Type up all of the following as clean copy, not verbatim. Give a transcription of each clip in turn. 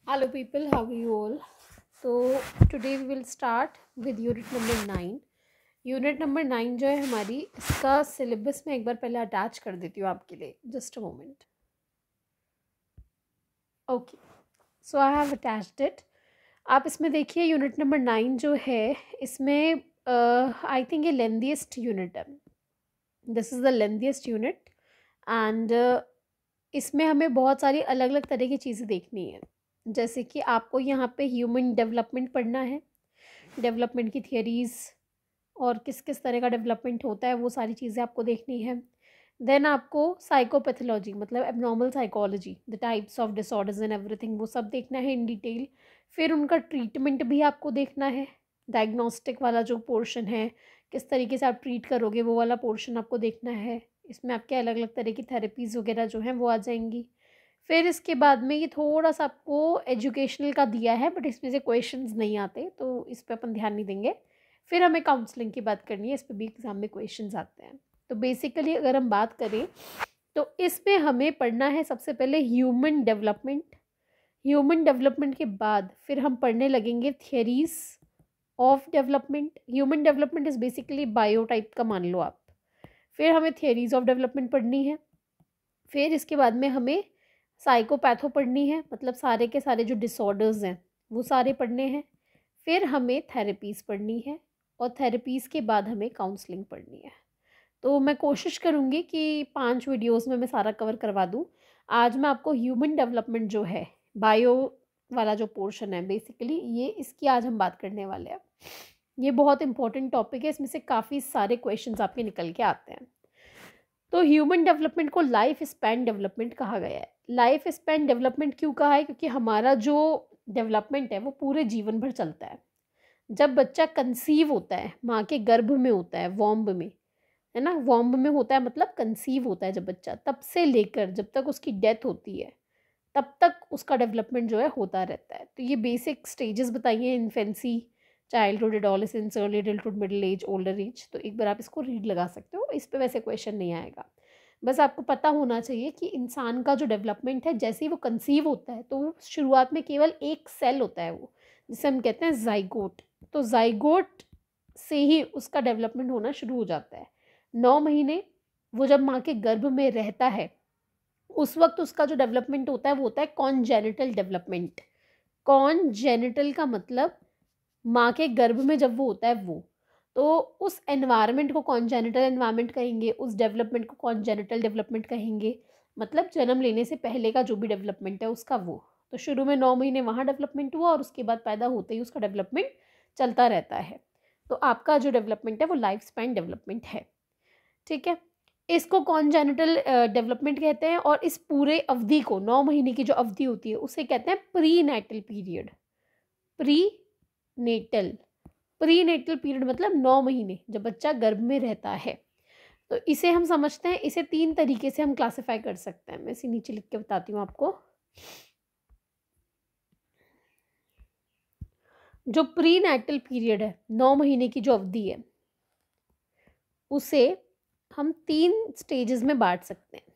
Hello people, how are you all? So today we will start with unit number 9. Unit number 9 जो है हमारी, इसका syllabus में एक बार पहले अटैच कर देती हूँ आपके लिए. Just a moment. Okay, so I have attached it. आप इसमें देखिए यूनिट नंबर 9 जो है इसमें आई थिंक ये लेंथीएस्ट यूनिट है. This is the lengthiest unit and इसमें हमें बहुत सारी अलग अलग तरह की चीज़ें देखनी है. जैसे कि आपको यहाँ पे ह्यूमन डेवलपमेंट पढ़ना है, डेवलपमेंट की थियरीज़ और किस किस तरह का डेवलपमेंट होता है वो सारी चीज़ें आपको देखनी है. देन आपको साइकोपैथोलॉजी मतलब abnormal psychology, the types of disorders and everything, वो सब देखना है इन डिटेल. फिर उनका ट्रीटमेंट भी आपको देखना है. डायग्नोस्टिक वाला जो पोर्शन है, किस तरीके से आप ट्रीट करोगे, वो वाला पोर्शन आपको देखना है. इसमें आपके अलग अलग तरह की थेरेपीज़ वगैरह जो हैं वो आ जाएंगी. फिर इसके बाद में ये थोड़ा सा आपको एजुकेशनल का दिया है, बट इसमें से क्वेश्चंस नहीं आते तो इस पर अपन ध्यान नहीं देंगे. फिर हमें काउंसलिंग की बात करनी है, इस पर भी एग्जाम में क्वेश्चंस आते हैं. तो बेसिकली अगर हम बात करें तो इसमें हमें पढ़ना है सबसे पहले ह्यूमन डेवलपमेंट. ह्यूमन डेवलपमेंट के बाद फिर हम पढ़ने लगेंगे theories of development. Human development is basically biotype का मान लो आप. फिर हमें थियरीज ऑफ डेवलपमेंट पढ़नी है. फिर इसके बाद में हमें साइकोपैथो पढ़नी है, मतलब सारे के सारे जो डिसऑर्डर्स हैं वो सारे पढ़ने हैं. फिर हमें थेरेपीज़ पढ़नी है और थेरेपीज़ के बाद हमें काउंसलिंग पढ़नी है. तो मैं कोशिश करूँगी कि 5 वीडियोस में मैं सारा कवर करवा दूँ. आज मैं आपको ह्यूमन डेवलपमेंट जो है, बायो वाला जो पोर्शन है बेसिकली, ये इसकी आज हम बात करने वाले हैं. ये बहुत इंपॉर्टेंट टॉपिक है, इसमें से काफ़ी सारे क्वेश्चंस आपके निकल के आते हैं. तो ह्यूमन डेवलपमेंट को लाइफ स्पैन डेवलपमेंट कहा गया है. लाइफ स्पैन डेवलपमेंट क्यों कहा है? क्योंकि हमारा जो डेवलपमेंट है वो पूरे जीवन भर चलता है. जब बच्चा कंसीव होता है, माँ के गर्भ में होता है, वॉम्ब में, है ना, वॉम्ब में होता है मतलब कंसीव होता है जब बच्चा, तब से लेकर जब तक उसकी डेथ होती है तब तक उसका डेवलपमेंट जो है होता रहता है. तो ये बेसिक स्टेजेस बताइए: infancy, childhood, adolescence, early adulthood, middle age, older age. तो एक बार आप इसको रीड लगा सकते हो, इस पे वैसे क्वेश्चन नहीं आएगा. बस आपको पता होना चाहिए कि इंसान का जो डेवलपमेंट है, जैसे ही वो कंसीव होता है तो शुरुआत में केवल एक सेल होता है वो, जिसे हम कहते हैं जाइगोट. तो जाइगोट से ही उसका डेवलपमेंट होना शुरू हो जाता है. 9 महीने वो जब माँ के गर्भ में रहता है उस वक्त उसका जो डेवलपमेंट होता है वो होता है कॉन्जेनिटल डेवलपमेंट. कॉन्जेनिटल का मतलब माँ के गर्भ में जब वो होता है वो, तो उस एनवायरनमेंट को कॉन्जेनिटल एनवायरनमेंट कहेंगे, उस डेवलपमेंट को कॉन्जेनिटल डेवलपमेंट कहेंगे. मतलब जन्म लेने से पहले का जो भी डेवलपमेंट है उसका वो. तो शुरू में 9 महीने वहाँ डेवलपमेंट हुआ और उसके बाद पैदा होते ही उसका डेवलपमेंट चलता रहता है. तो आपका जो डेवलपमेंट है वो लाइफ स्पैन डेवलपमेंट है. ठीक है, इसको कॉन्जेनिटल डेवलपमेंट कहते हैं. और इस पूरे अवधि को, 9 महीने की जो अवधि होती है, उसे कहते हैं prenatal period. Prenatal, prenatal period मतलब 9 महीने जब बच्चा गर्भ में रहता है. तो इसे हम समझते हैं, इसे 3 तरीके से हम क्लासिफाई कर सकते हैं. मैं इसे नीचे लिख के बताती हूँ आपको. जो प्री नेटल पीरियड है, 9 महीने की जो अवधि है, उसे हम 3 स्टेजेस में बांट सकते हैं.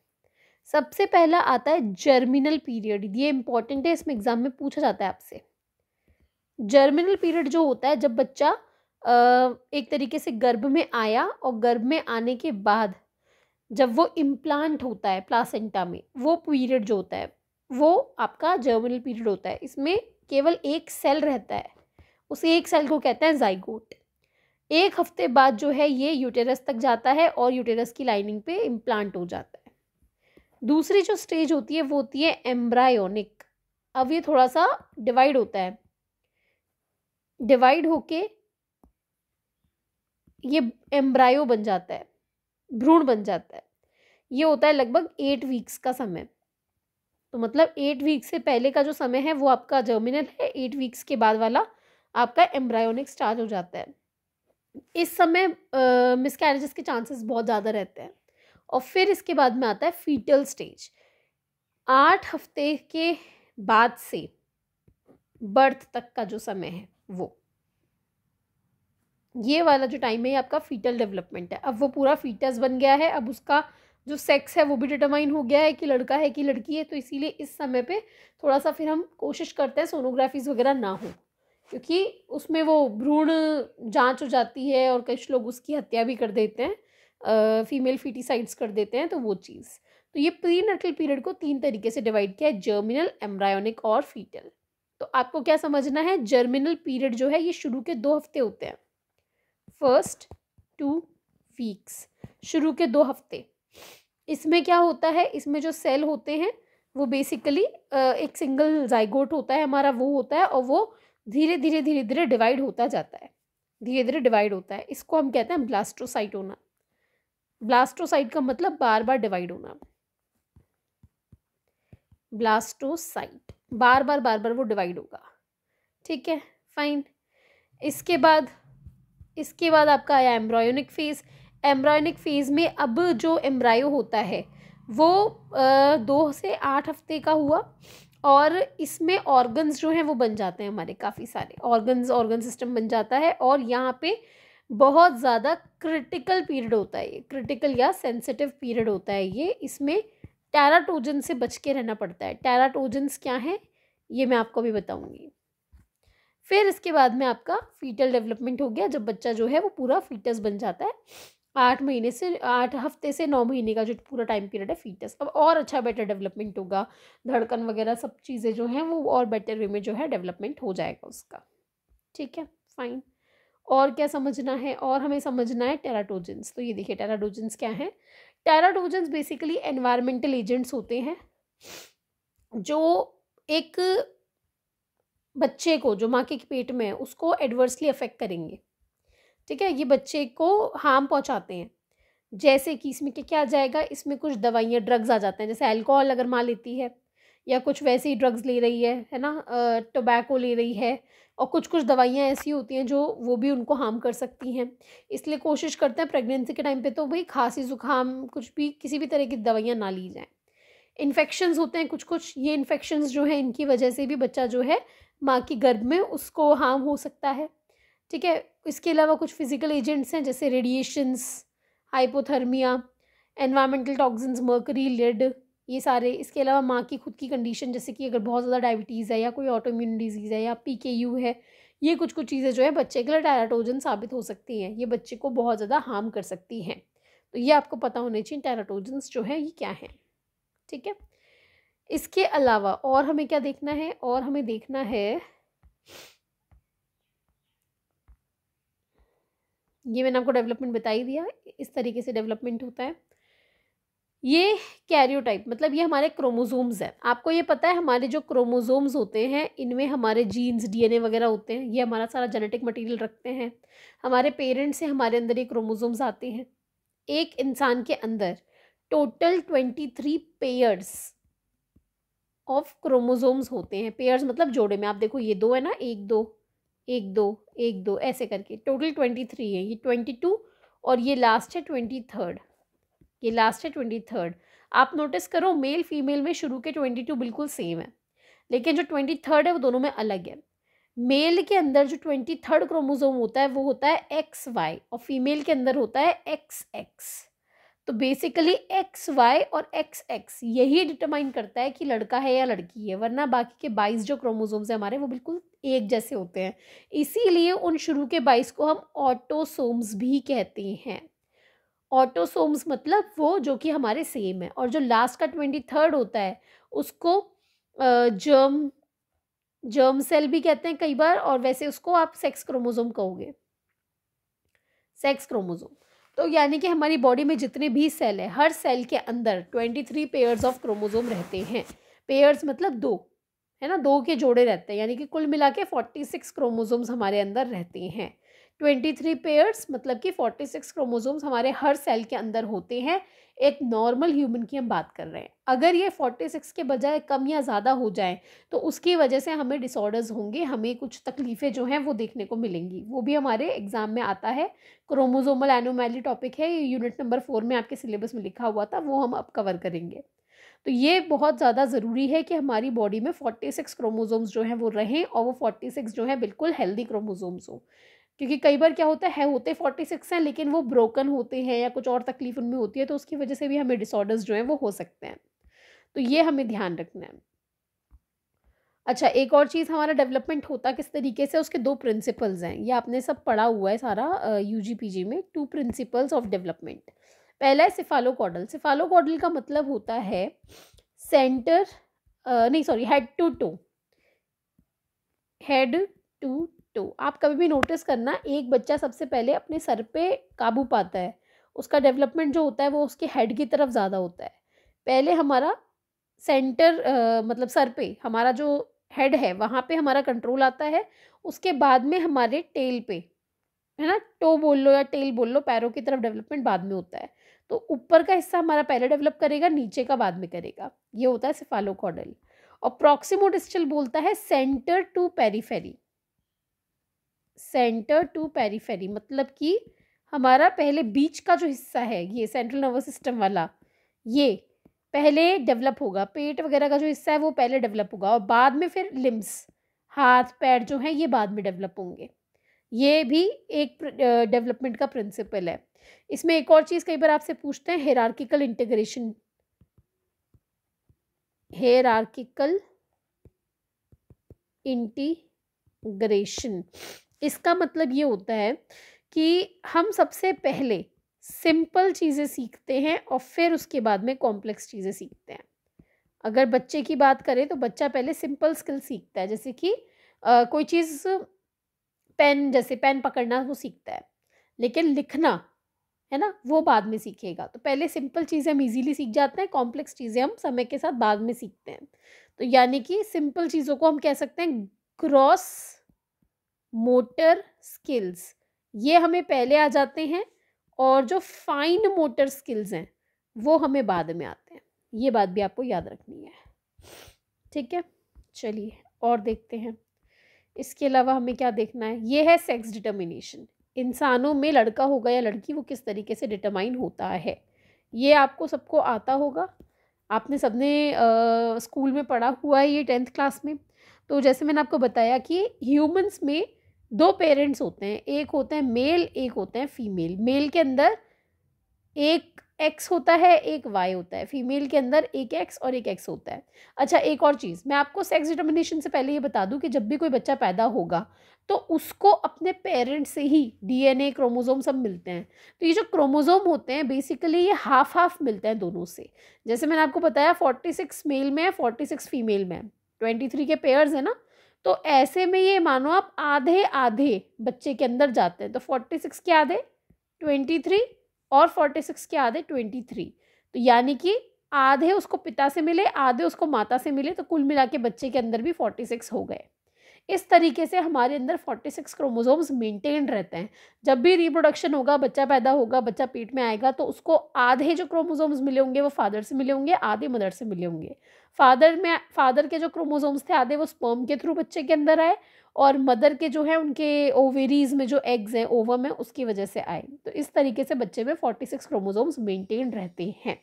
सबसे पहला आता है जर्मिनल पीरियड. ये इंपॉर्टेंट है, इसमें एग्जाम में पूछा जाता है आपसे. जर्मिनल पीरियड जो होता है जब बच्चा एक तरीके से गर्भ में आया और गर्भ में आने के बाद जब वो इम्प्लांट होता है प्लासेंटा में, वो पीरियड जो होता है वो आपका जर्मिनल पीरियड होता है. इसमें केवल एक सेल रहता है, उस एक सेल को कहते हैं जाइगोट. 1 हफ्ते बाद जो है ये यूटेरस तक जाता है और यूटेरस की लाइनिंग पे इम्प्लांट हो जाता है. दूसरी जो स्टेज होती है वो होती है एम्ब्रायोनिक. अब ये थोड़ा सा डिवाइड होता है, डिवाइड होके ये एम्ब्रायो बन जाता है, भ्रूण बन जाता है. ये होता है लगभग 8 वीक्स का समय. तो मतलब 8 वीक से पहले का जो समय है वो आपका जर्मिनल है, 8 वीक्स के बाद वाला आपका एम्ब्रायोनिक स्टार्ट हो जाता है. इस समय मिसकैरेजेस के चांसेस बहुत ज़्यादा रहते हैं. और फिर इसके बाद में आता है फीटल स्टेज. 8 हफ्ते के बाद से बर्थ तक का जो समय है वो, ये वाला जो टाइम है आपका फीटल डेवलपमेंट है. अब वो पूरा फीटस बन गया है, अब उसका जो सेक्स है वो भी डिटरमाइन हो गया है कि लड़का है कि लड़की है। तो इसीलिए इस समय पे थोड़ा सा फिर हम कोशिश करते हैं सोनोग्राफीज वगैरह ना हो, क्योंकि उसमें वो भ्रूण जांच हो जाती है और कुछ लोग उसकी हत्या भी कर देते हैं, फीमेल फीटिसाइड्स कर देते हैं। तो वो चीज़, तो ये प्री नटल पीरियड को 3 तरीके से डिवाइड किया है, जर्मिनल, एम्ब्रायोनिक और फीटल। तो आपको क्या समझना है, जर्मिनल पीरियड जो है ये शुरू के 2 हफ्ते होते हैं, फर्स्ट 2 वीक्स, शुरू के 2 हफ्ते। इसमें क्या होता है, इसमें जो सेल होते हैं वो बेसिकली एक सिंगल जाइगोट होता है हमारा, वो होता है और वो धीरे धीरे धीरे धीरे डिवाइड होता जाता है, धीरे धीरे डिवाइड होता है। इसको हम कहते हैं ब्लास्टोसाइट होना। ब्लास्टोसाइट का मतलब बार बार डिवाइड होना, ब्लास्टोसाइट बार बार वो डिवाइड होगा। ठीक है, फाइन। इसके बाद आपका आया एम्ब्रायोनिक फेज। एम्ब्रायोनिक फेज में अब जो एम्ब्रायो होता है वो 2 से 8 हफ्ते का हुआ, और इसमें ऑर्गन्स जो हैं वो बन जाते हैं हमारे, काफ़ी सारे ऑर्गन सिस्टम बन जाता है। और यहाँ पे बहुत ज़्यादा क्रिटिकल पीरियड होता है, ये क्रिटिकल या सेंसिटिव पीरियड होता है ये। इसमें टेराटोजन से बच के रहना पड़ता है। टेराटोजन्स क्या हैं ये मैं आपको भी बताऊंगी। फिर इसके बाद में आपका फीटल डेवलपमेंट हो गया, जब बच्चा जो है वो पूरा फीटस बन जाता है। 8 हफ्ते से 9 महीने का जो पूरा टाइम पीरियड है फीटस। अब और अच्छा बेटर डेवलपमेंट होगा, धड़कन वगैरह सब चीज़ें जो हैं वो और बेटर वे में जो है डेवलपमेंट हो जाएगा उसका। ठीक है, फाइन। और क्या समझना है, और हमें समझना है टेराटोजेंस। तो ये देखिए टेराटोजेंस क्या है। टेराटोजेंस बेसिकली एनवायरमेंटल एजेंट्स होते हैं जो एक बच्चे को, जो माँ के पेट में है, उसको एडवर्सली अफेक्ट करेंगे। ठीक है, ये बच्चे को हार्म पहुंचाते हैं। जैसे कि इसमें क्या आ जाएगा, इसमें कुछ दवाइयाँ, ड्रग्स आ जाते हैं। जैसे अल्कोहल अगर माँ लेती है या कुछ वैसे ही ड्रग्स ले रही है ना, टोबैको ले रही है, और कुछ कुछ दवाइयाँ ऐसी होती हैं जो वो भी उनको हार्म कर सकती हैं। इसलिए कोशिश करते हैं प्रेगनेंसी के टाइम पे तो भाई खांसी जुकाम कुछ भी, किसी भी तरह की दवाइयाँ ना ली जाएं। इन्फेक्शंस होते हैं कुछ कुछ, ये इन्फेक्शंस जो है इनकी वजह से भी बच्चा जो है माँ की गर्भ में उसको हार्म हो सकता है। ठीक है, इसके अलावा कुछ फिजिकल एजेंट्स हैं जैसे radiations, hypothermia, environmental toxins, mercury, lead, ये सारे। इसके अलावा माँ की खुद की कंडीशन, जैसे कि अगर बहुत ज़्यादा डायबिटीज़ है या कोई ऑटोइम्यून डिजीज़ है या PKU है, ये कुछ कुछ चीज़ें जो है बच्चे के लिए टेराटोजन साबित हो सकती हैं, ये बच्चे को बहुत ज़्यादा हार्म कर सकती हैं। तो ये आपको पता होने चाहिए टेराटोजन्स जो है ये क्या है। ठीक है, इसके अलावा और हमें क्या देखना है, और हमें देखना है, ये मैंने आपको डेवलपमेंट बता ही दिया, इस तरीके से डेवलपमेंट होता है। ये कैरियोटाइप मतलब ये हमारे क्रोमोसोम्स हैं। आपको ये पता है हमारे जो क्रोमोसोम्स होते हैं इनमें हमारे जीन्स, DNA वगैरह होते हैं, ये हमारा सारा जेनेटिक मटेरियल रखते हैं। हमारे पेरेंट्स से हमारे अंदर ये क्रोमोसोम्स आते हैं। एक इंसान के अंदर टोटल 23 पेयर्स ऑफ क्रोमोसोम्स होते हैं। पेयर्स मतलब जोड़े में, आप देखो ये 2 है ना, 1 2 1 2 1 2 ऐसे करके टोटल 23 है। ये 22 और ये लास्ट है 23rd, ये लास्ट है 23rd। आप नोटिस करो मेल फीमेल में शुरू के 22 बिल्कुल सेम है, लेकिन जो 23rd है वो दोनों में अलग है। मेल के अंदर जो 23rd क्रोमोसोम होता है वो होता है XY और फीमेल के अंदर होता है XX। तो बेसिकली XY और XX यही डिटरमाइन करता है कि लड़का है या लड़की है, वरना बाकी के 22 जो क्रोमोसोम्स हैं हमारे वो बिल्कुल एक जैसे होते हैं। इसीलिए उन शुरू के 22 को हम ऑटोसोम्स भी कहते हैं। ऑटोसोम्स मतलब वो जो कि हमारे सेम है, और जो लास्ट का 23rd होता है उसको जर्म सेल भी कहते हैं कई बार, और वैसे उसको आप सेक्स क्रोमोसोम कहोगे, सेक्स क्रोमोसोम। तो यानी कि हमारी बॉडी में जितने भी सेल है, हर सेल के अंदर 23 पेयर्स ऑफ क्रोमोसोम रहते हैं। पेयर्स मतलब 2 है ना, 2 के जोड़े रहते हैं, यानी कि कुल मिला के 46 क्रोमोसोम्स हमारे अंदर रहते हैं। 23 पेयर्स मतलब कि 46 क्रोमोसोम्स हमारे हर सेल के अंदर होते हैं। एक नॉर्मल ह्यूमन की हम बात कर रहे हैं। अगर ये 46 के बजाय कम या ज़्यादा हो जाए तो उसकी वजह से हमें डिसऑर्डर्स होंगे, हमें कुछ तकलीफ़ें जो हैं वो देखने को मिलेंगी। वो भी हमारे एग्जाम में आता है। क्रोमोसोमल एनोमैली टॉपिक है, ये यूनिट नंबर 4 में आपके सिलेबस में लिखा हुआ था, वो हम अब कवर करेंगे। तो ये बहुत ज़्यादा ज़रूरी है कि हमारी बॉडी में 46 क्रोमोसोम्स जो हैं वो रहें, और वो 46 जो है बिल्कुल हेल्दी क्रोमोसोम्स हो। क्योंकि कई बार क्या होता है होते 46 हैं लेकिन वो ब्रोकन होते हैं या कुछ और तकलीफ उनमें होती है, तो उसकी वजह से भी हमें डिसऑर्डर्स जो हैं वो हो सकते हैं। तो ये हमें ध्यान रखना है। अच्छा, एक और चीज़, हमारा डेवलपमेंट होता किस तरीके से, उसके 2 प्रिंसिपल्स हैं। ये आपने सब पढ़ा हुआ है सारा यूजी-पीजी में, 2 प्रिंसिपल्स ऑफ डेवलपमेंट। पहला है सेफालोकॉर्डल। सेफालोकॉर्डल का मतलब होता है सेंटर नहीं sorry head to toe, head to toe. आप कभी भी नोटिस करना, एक बच्चा सबसे पहले अपने सर पे काबू पाता है, उसका डेवलपमेंट जो होता है वो उसके हेड की तरफ ज़्यादा होता है। पहले हमारा सेंटर मतलब सर पे हमारा जो हेड है वहाँ पे हमारा कंट्रोल आता है, उसके बाद में हमारे टेल पे, है ना, टो बोल लो या टेल बोल लो, पैरों की तरफ डेवलपमेंट बाद में होता है। तो ऊपर का हिस्सा हमारा पहले डेवलप करेगा, नीचे का बाद में करेगा। ये होता है सेफालोकॉर्डल। और प्रॉक्सिमोडिस्टल बोलता है centre to periphery. Centre to periphery मतलब कि हमारा पहले बीच का जो हिस्सा है, ये सेंट्रल नर्वस सिस्टम वाला, ये पहले डेवलप होगा। पेट वगैरह का जो हिस्सा है वो पहले डेवलप होगा और बाद में फिर लिम्स, हाथ पैर जो हैं ये बाद में डेवलप होंगे। ये भी एक डेवलपमेंट का प्रिंसिपल है। इसमें एक और चीज़ कई बार आपसे पूछते हैं, हेरार्किकल इंटीग्रेशन। हेरार्किकल इंटीग्रेशन, इसका मतलब ये होता है कि हम सबसे पहले सिंपल चीज़ें सीखते हैं और फिर उसके बाद में कॉम्प्लेक्स चीज़ें सीखते हैं। अगर बच्चे की बात करें तो बच्चा पहले सिंपल स्किल सीखता है, जैसे कि कोई चीज़, पेन, जैसे पेन पकड़ना वो सीखता है, लेकिन लिखना, है ना, वो बाद में सीखेगा। तो पहले सिंपल चीज़ें हम इजीली सीख जाते हैं, कॉम्प्लेक्स चीज़ें हम समय के साथ बाद में सीखते हैं। तो यानी कि सिंपल चीज़ों को हम कह सकते हैं ग्रॉस मोटर स्किल्स, ये हमें पहले आ जाते हैं, और जो फाइन मोटर स्किल्स हैं वो हमें बाद में आते हैं। ये बात भी आपको याद रखनी है, ठीक है। चलिए और देखते हैं, इसके अलावा हमें क्या देखना है। ये है सेक्स डिटर्मिनेशन, इंसानों में लड़का होगा या लड़की वो किस तरीके से डिटरमाइन होता है। ये आपको सबको आता होगा, आपने सबने स्कूल में पढ़ा हुआ है ये 10th क्लास में। तो जैसे मैंने आपको बताया कि ह्यूमंस में 2 पेरेंट्स होते हैं, एक होते हैं मेल, एक होते हैं फीमेल। मेल के अंदर एक एक्स होता है, एक वाई होता है। फीमेल के अंदर एक एक्स और एक एक्स होता है। अच्छा, एक और चीज़ मैं आपको सेक्स डिटर्मिनेशन से पहले ये बता दूं कि जब भी कोई बच्चा पैदा होगा तो उसको अपने पेरेंट्स से ही डीएनए, क्रोमोसोम सब मिलते हैं। तो ये जो क्रोमोसोम होते हैं बेसिकली ये हाफ हाफ मिलते हैं दोनों से। जैसे मैंने आपको बताया 46 मेल में है, 46 फीमेल में है, 23 के पेयर्स है ना। तो ऐसे में ये मानो आप आधे आधे बच्चे के अंदर जाते हैं। तो 46 के आधे 23 और 46 के आधे 23। तो यानी कि आधे उसको पिता से मिले, आधे उसको माता से मिले, तो कुल मिला के बच्चे के अंदर भी 46 हो गए। इस तरीके से हमारे अंदर 46 क्रोमोसोम्स मेंटेन रहते हैं। जब भी रिप्रोडक्शन होगा, बच्चा पैदा होगा, बच्चा पेट में आएगा, तो उसको आधे जो क्रोमोसोम्स मिले होंगे वो फादर से मिले होंगे, आधे मदर से मिले होंगे। फादर के जो क्रोमोसोम्स थे आधे वो स्पर्म के थ्रू बच्चे के अंदर आए, और मदर के जो है उनके ओवेरीज में जो एग्स हैं, ओवम है, उसकी वजह से आए। तो इस तरीके से बच्चे में 46 क्रोमोसोम्स मेंटेन रहते हैं।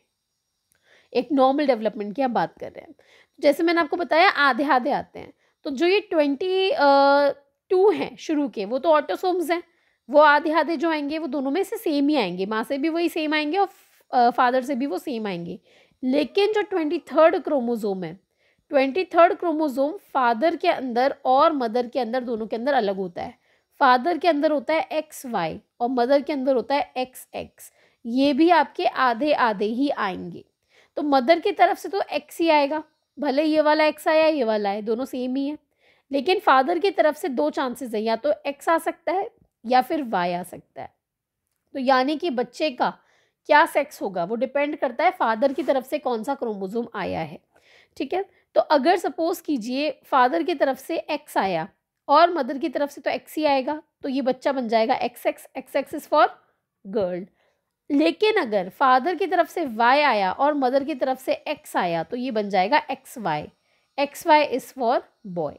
एक नॉर्मल डेवलपमेंट की हम बात कर रहे हैं। जैसे मैंने आपको बताया आधे आधे आते हैं। तो जो ये 22 हैं शुरू के, वो तो ऑटोसोम्स हैं। वो आधे आधे जो आएंगे वो दोनों में से सेम ही आएंगे, माँ से भी वही सेम आएंगे और फादर से भी वो सेम आएंगे। लेकिन जो 23rd क्रोमोसोम है, 23rd क्रोमोसोम फादर के अंदर और मदर के अंदर दोनों के अंदर अलग होता है। फादर के अंदर होता है XY और मदर के अंदर होता है XX। ये भी आपके आधे आधे ही आएंगे। तो मदर की तरफ से तो X ही आएगा, भले ये वाला X आया ये वाला है, दोनों सेम ही है। लेकिन फादर की तरफ से 2 चांसेस है, या तो X आ सकता है या फिर Y आ सकता है। तो यानी कि बच्चे का क्या सेक्स होगा वो डिपेंड करता है फादर की तरफ से कौन सा क्रोमोसोम आया है, ठीक है। तो अगर सपोज कीजिए फादर की तरफ से X आया और मदर की तरफ से तो X ही आएगा, तो ये बच्चा बन जाएगा XX, XX is for girl. लेकिन अगर फादर की तरफ से Y आया और मदर की तरफ से X आया तो ये बन जाएगा XY, XY is for boy.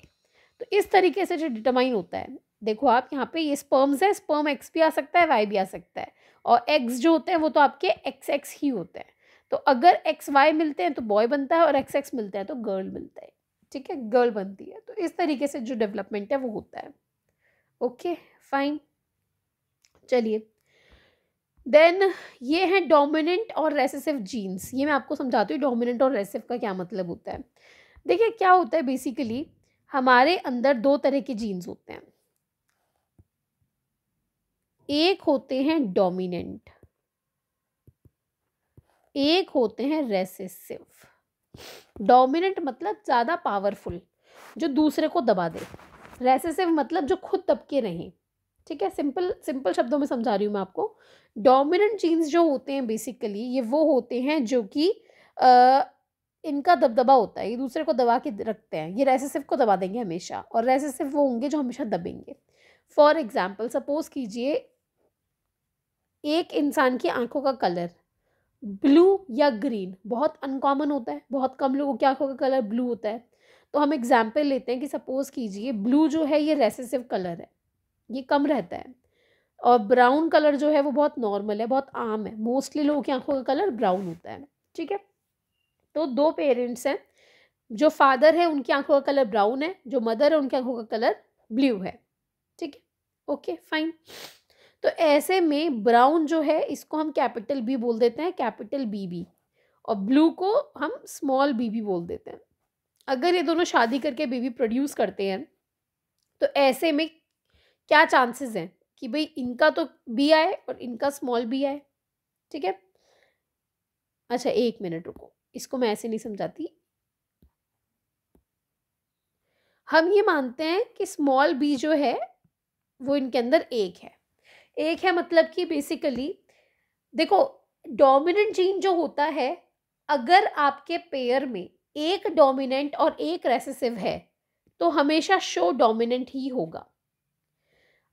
तो इस तरीके से जो डिटरमाइन होता है, देखो आप यहाँ पे ये स्पर्म्स है, स्पर्म X भी आ सकता है, Y भी आ सकता है, और एग्स जो होते हैं वो तो आपके XX ही होते हैं। तो अगर XY मिलते हैं तो बॉय बनता है और XX मिलता है तो गर्ल मिलता है, ठीक है, गर्ल बनती है। तो इस तरीके से जो डेवलपमेंट है वो होता है। Okay fine. चलिए, देन ये है डोमिनेंट और रेसेसिव जीन्स। ये मैं आपको समझाती हूँ डोमिनेंट और रेसेसिव का क्या मतलब होता है। देखिए क्या होता है, बेसिकली हमारे अंदर दो तरह के जीन्स होते हैं। एक होते हैं डोमिनेंट, एक होते हैं रेसेसिव। डोमिनेंट मतलब ज़्यादा पावरफुल, जो दूसरे को दबा दे। रेसेसिव मतलब जो खुद दब के रहें। ठीक है, सिंपल सिंपल शब्दों में समझा रही हूँ मैं आपको। डोमिनेंट जीन्स जो होते हैं बेसिकली ये वो होते हैं जो कि इनका दबदबा होता है, ये दूसरे को दबा के रखते हैं। ये रेसेसिव को दबा देंगे हमेशा, और रेसेसिव वो होंगे जो हमेशा दबेंगे। फॉर एग्जाम्पल सपोज कीजिए एक इंसान की आंखों का कलर ब्लू या ग्रीन बहुत अनकॉमन होता है, बहुत कम लोगों की आंखों का कलर ब्लू होता है। तो हम एग्जाम्पल लेते हैं कि सपोज कीजिए ब्लू जो है ये रेसेसिव कलर है, ये कम रहता है, और ब्राउन कलर जो है वो बहुत नॉर्मल है, बहुत आम है। मोस्टली लोगों की आंखों का कलर ब्राउन होता है। ठीक है, तो दो पेरेंट्स हैं, जो फादर है उनकी आंखों का कलर ब्राउन है, जो मदर है उनकी आंखों का कलर ब्लू है। ठीक है, ओके फाइन। तो ऐसे में ब्राउन जो है इसको हम कैपिटल बी बोल देते हैं, कैपिटल बी, और ब्लू को हम स्मॉल बी बोल देते हैं। अगर ये दोनों शादी करके बेबी प्रोड्यूस करते हैं तो ऐसे में क्या चांसेस हैं कि भाई इनका तो बी आए और इनका स्मॉल बी आए। ठीक है, अच्छा एक मिनट रुको, इसको मैं ऐसे नहीं समझाती। हम ये मानते हैं कि स्मॉल बी जो है वो इनके अंदर एक है। एक है मतलब कि बेसिकली देखो, डोमिनेंट जीन जो होता है, अगर आपके पेयर में एक डोमिनेंट और एक रेसेसिव है तो हमेशा शो डोमिनेंट ही होगा।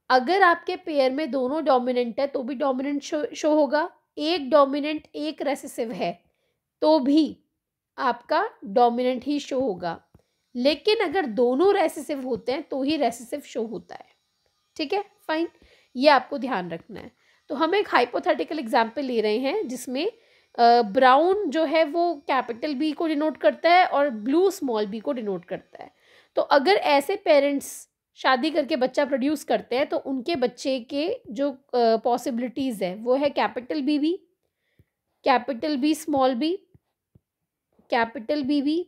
अगर आपके पेयर में दोनों डोमिनेंट है तो भी डोमिनेंट शो होगा, एक डोमिनेंट एक रेसेसिव है तो भी आपका डोमिनेंट ही शो होगा। लेकिन अगर दोनों रेसेसिव होते हैं तो ही रेसेसिव शो होता है। ठीक है फाइन, ये आपको ध्यान रखना है। तो हम एक हाइपोथेटिकल एग्जाम्पल ले रहे हैं जिसमें ब्राउन जो है वो कैपिटल बी को डिनोट करता है और ब्लू स्मॉल बी को डिनोट करता है। तो अगर ऐसे पेरेंट्स शादी करके बच्चा प्रोड्यूस करते हैं तो उनके बच्चे के जो पॉसिबिलिटीज़ है वो है capital B, capital B small B, capital B.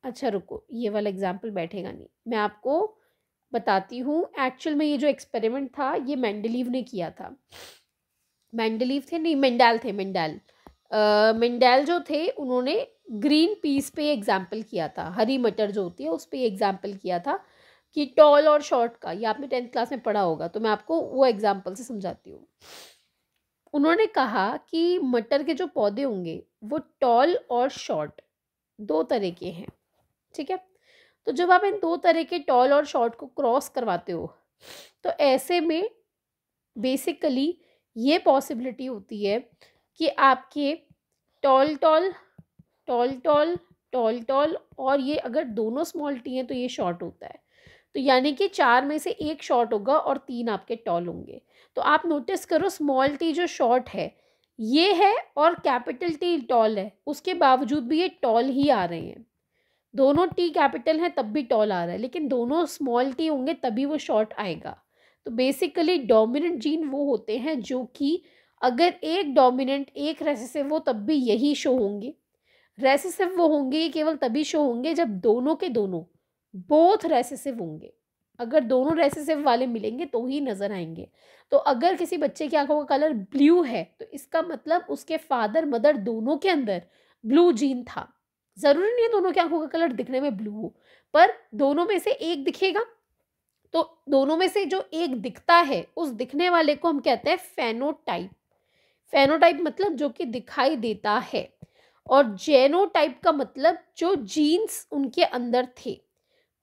अच्छा रुको, ये वाला एग्जाम्पल बैठेगा नहीं, मैं आपको बताती हूँ। एक्चुअल में ये जो एक्सपेरिमेंट था ये मेंडलीव ने किया था। मेंडलीव थे नहीं, मेंडाल थे, मेंडाल। मेंडाल जो थे उन्होंने ग्रीन पीस पे एग्जाम्पल किया था, हरी मटर जो होती है उस पे एग्जाम्पल किया था कि टॉल और शॉर्ट का। ये आपने 10th क्लास में पढ़ा होगा, तो मैं आपको वो एग्जाम्पल से समझाती हूँ। उन्होंने कहा कि मटर के जो पौधे होंगे वो टॉल और शॉर्ट दो तरह के हैं। ठीक है, तो जब आप इन दो तरह के टॉल और शॉर्ट को क्रॉस करवाते हो तो ऐसे में बेसिकली ये पॉसिबिलिटी होती है कि आपके toll toll toll toll toll toll, और ये अगर दोनों स्मॉल टी हैं तो ये शॉर्ट होता है। तो यानी कि 4 में से एक शॉर्ट होगा और 3 आपके टॉल होंगे। तो आप नोटिस करो स्मॉल टी जो शॉर्ट है ये है और कैपिटल टी टॉल है, उसके बावजूद भी ये टॉल ही आ रहे हैं। दोनों टी कैपिटल हैं तब भी टॉल आ रहा है, लेकिन दोनों स्मॉल टी होंगे तभी वो शॉर्ट आएगा। तो बेसिकली डोमिनेंट जीन वो होते हैं जो कि अगर एक डोमिनेंट एक रेसेसिव हो तब भी यही शो होंगे। रेसेसिव वो होंगे ये केवल तभी शो होंगे जब दोनों के दोनों बोथ रेसेसिव होंगे। अगर दोनों रेसेसिव वाले मिलेंगे तो ही नजर आएंगे। तो अगर किसी बच्चे की आंखों का कलर ब्लू है तो इसका मतलब उसके फादर मदर दोनों के अंदर ब्लू जीन था। जरूरी नहीं है दोनों की आंखों का कलर दिखने में ब्लू हो, पर दोनों में से एक दिखेगा। तो दोनों में से जो एक दिखता है उस दिखने वाले को हम कहते हैं फेनोटाइप। फेनोटाइप मतलब जो कि दिखाई देता है, और जेनोटाइप का मतलब जो जीन्स उनके अंदर थे,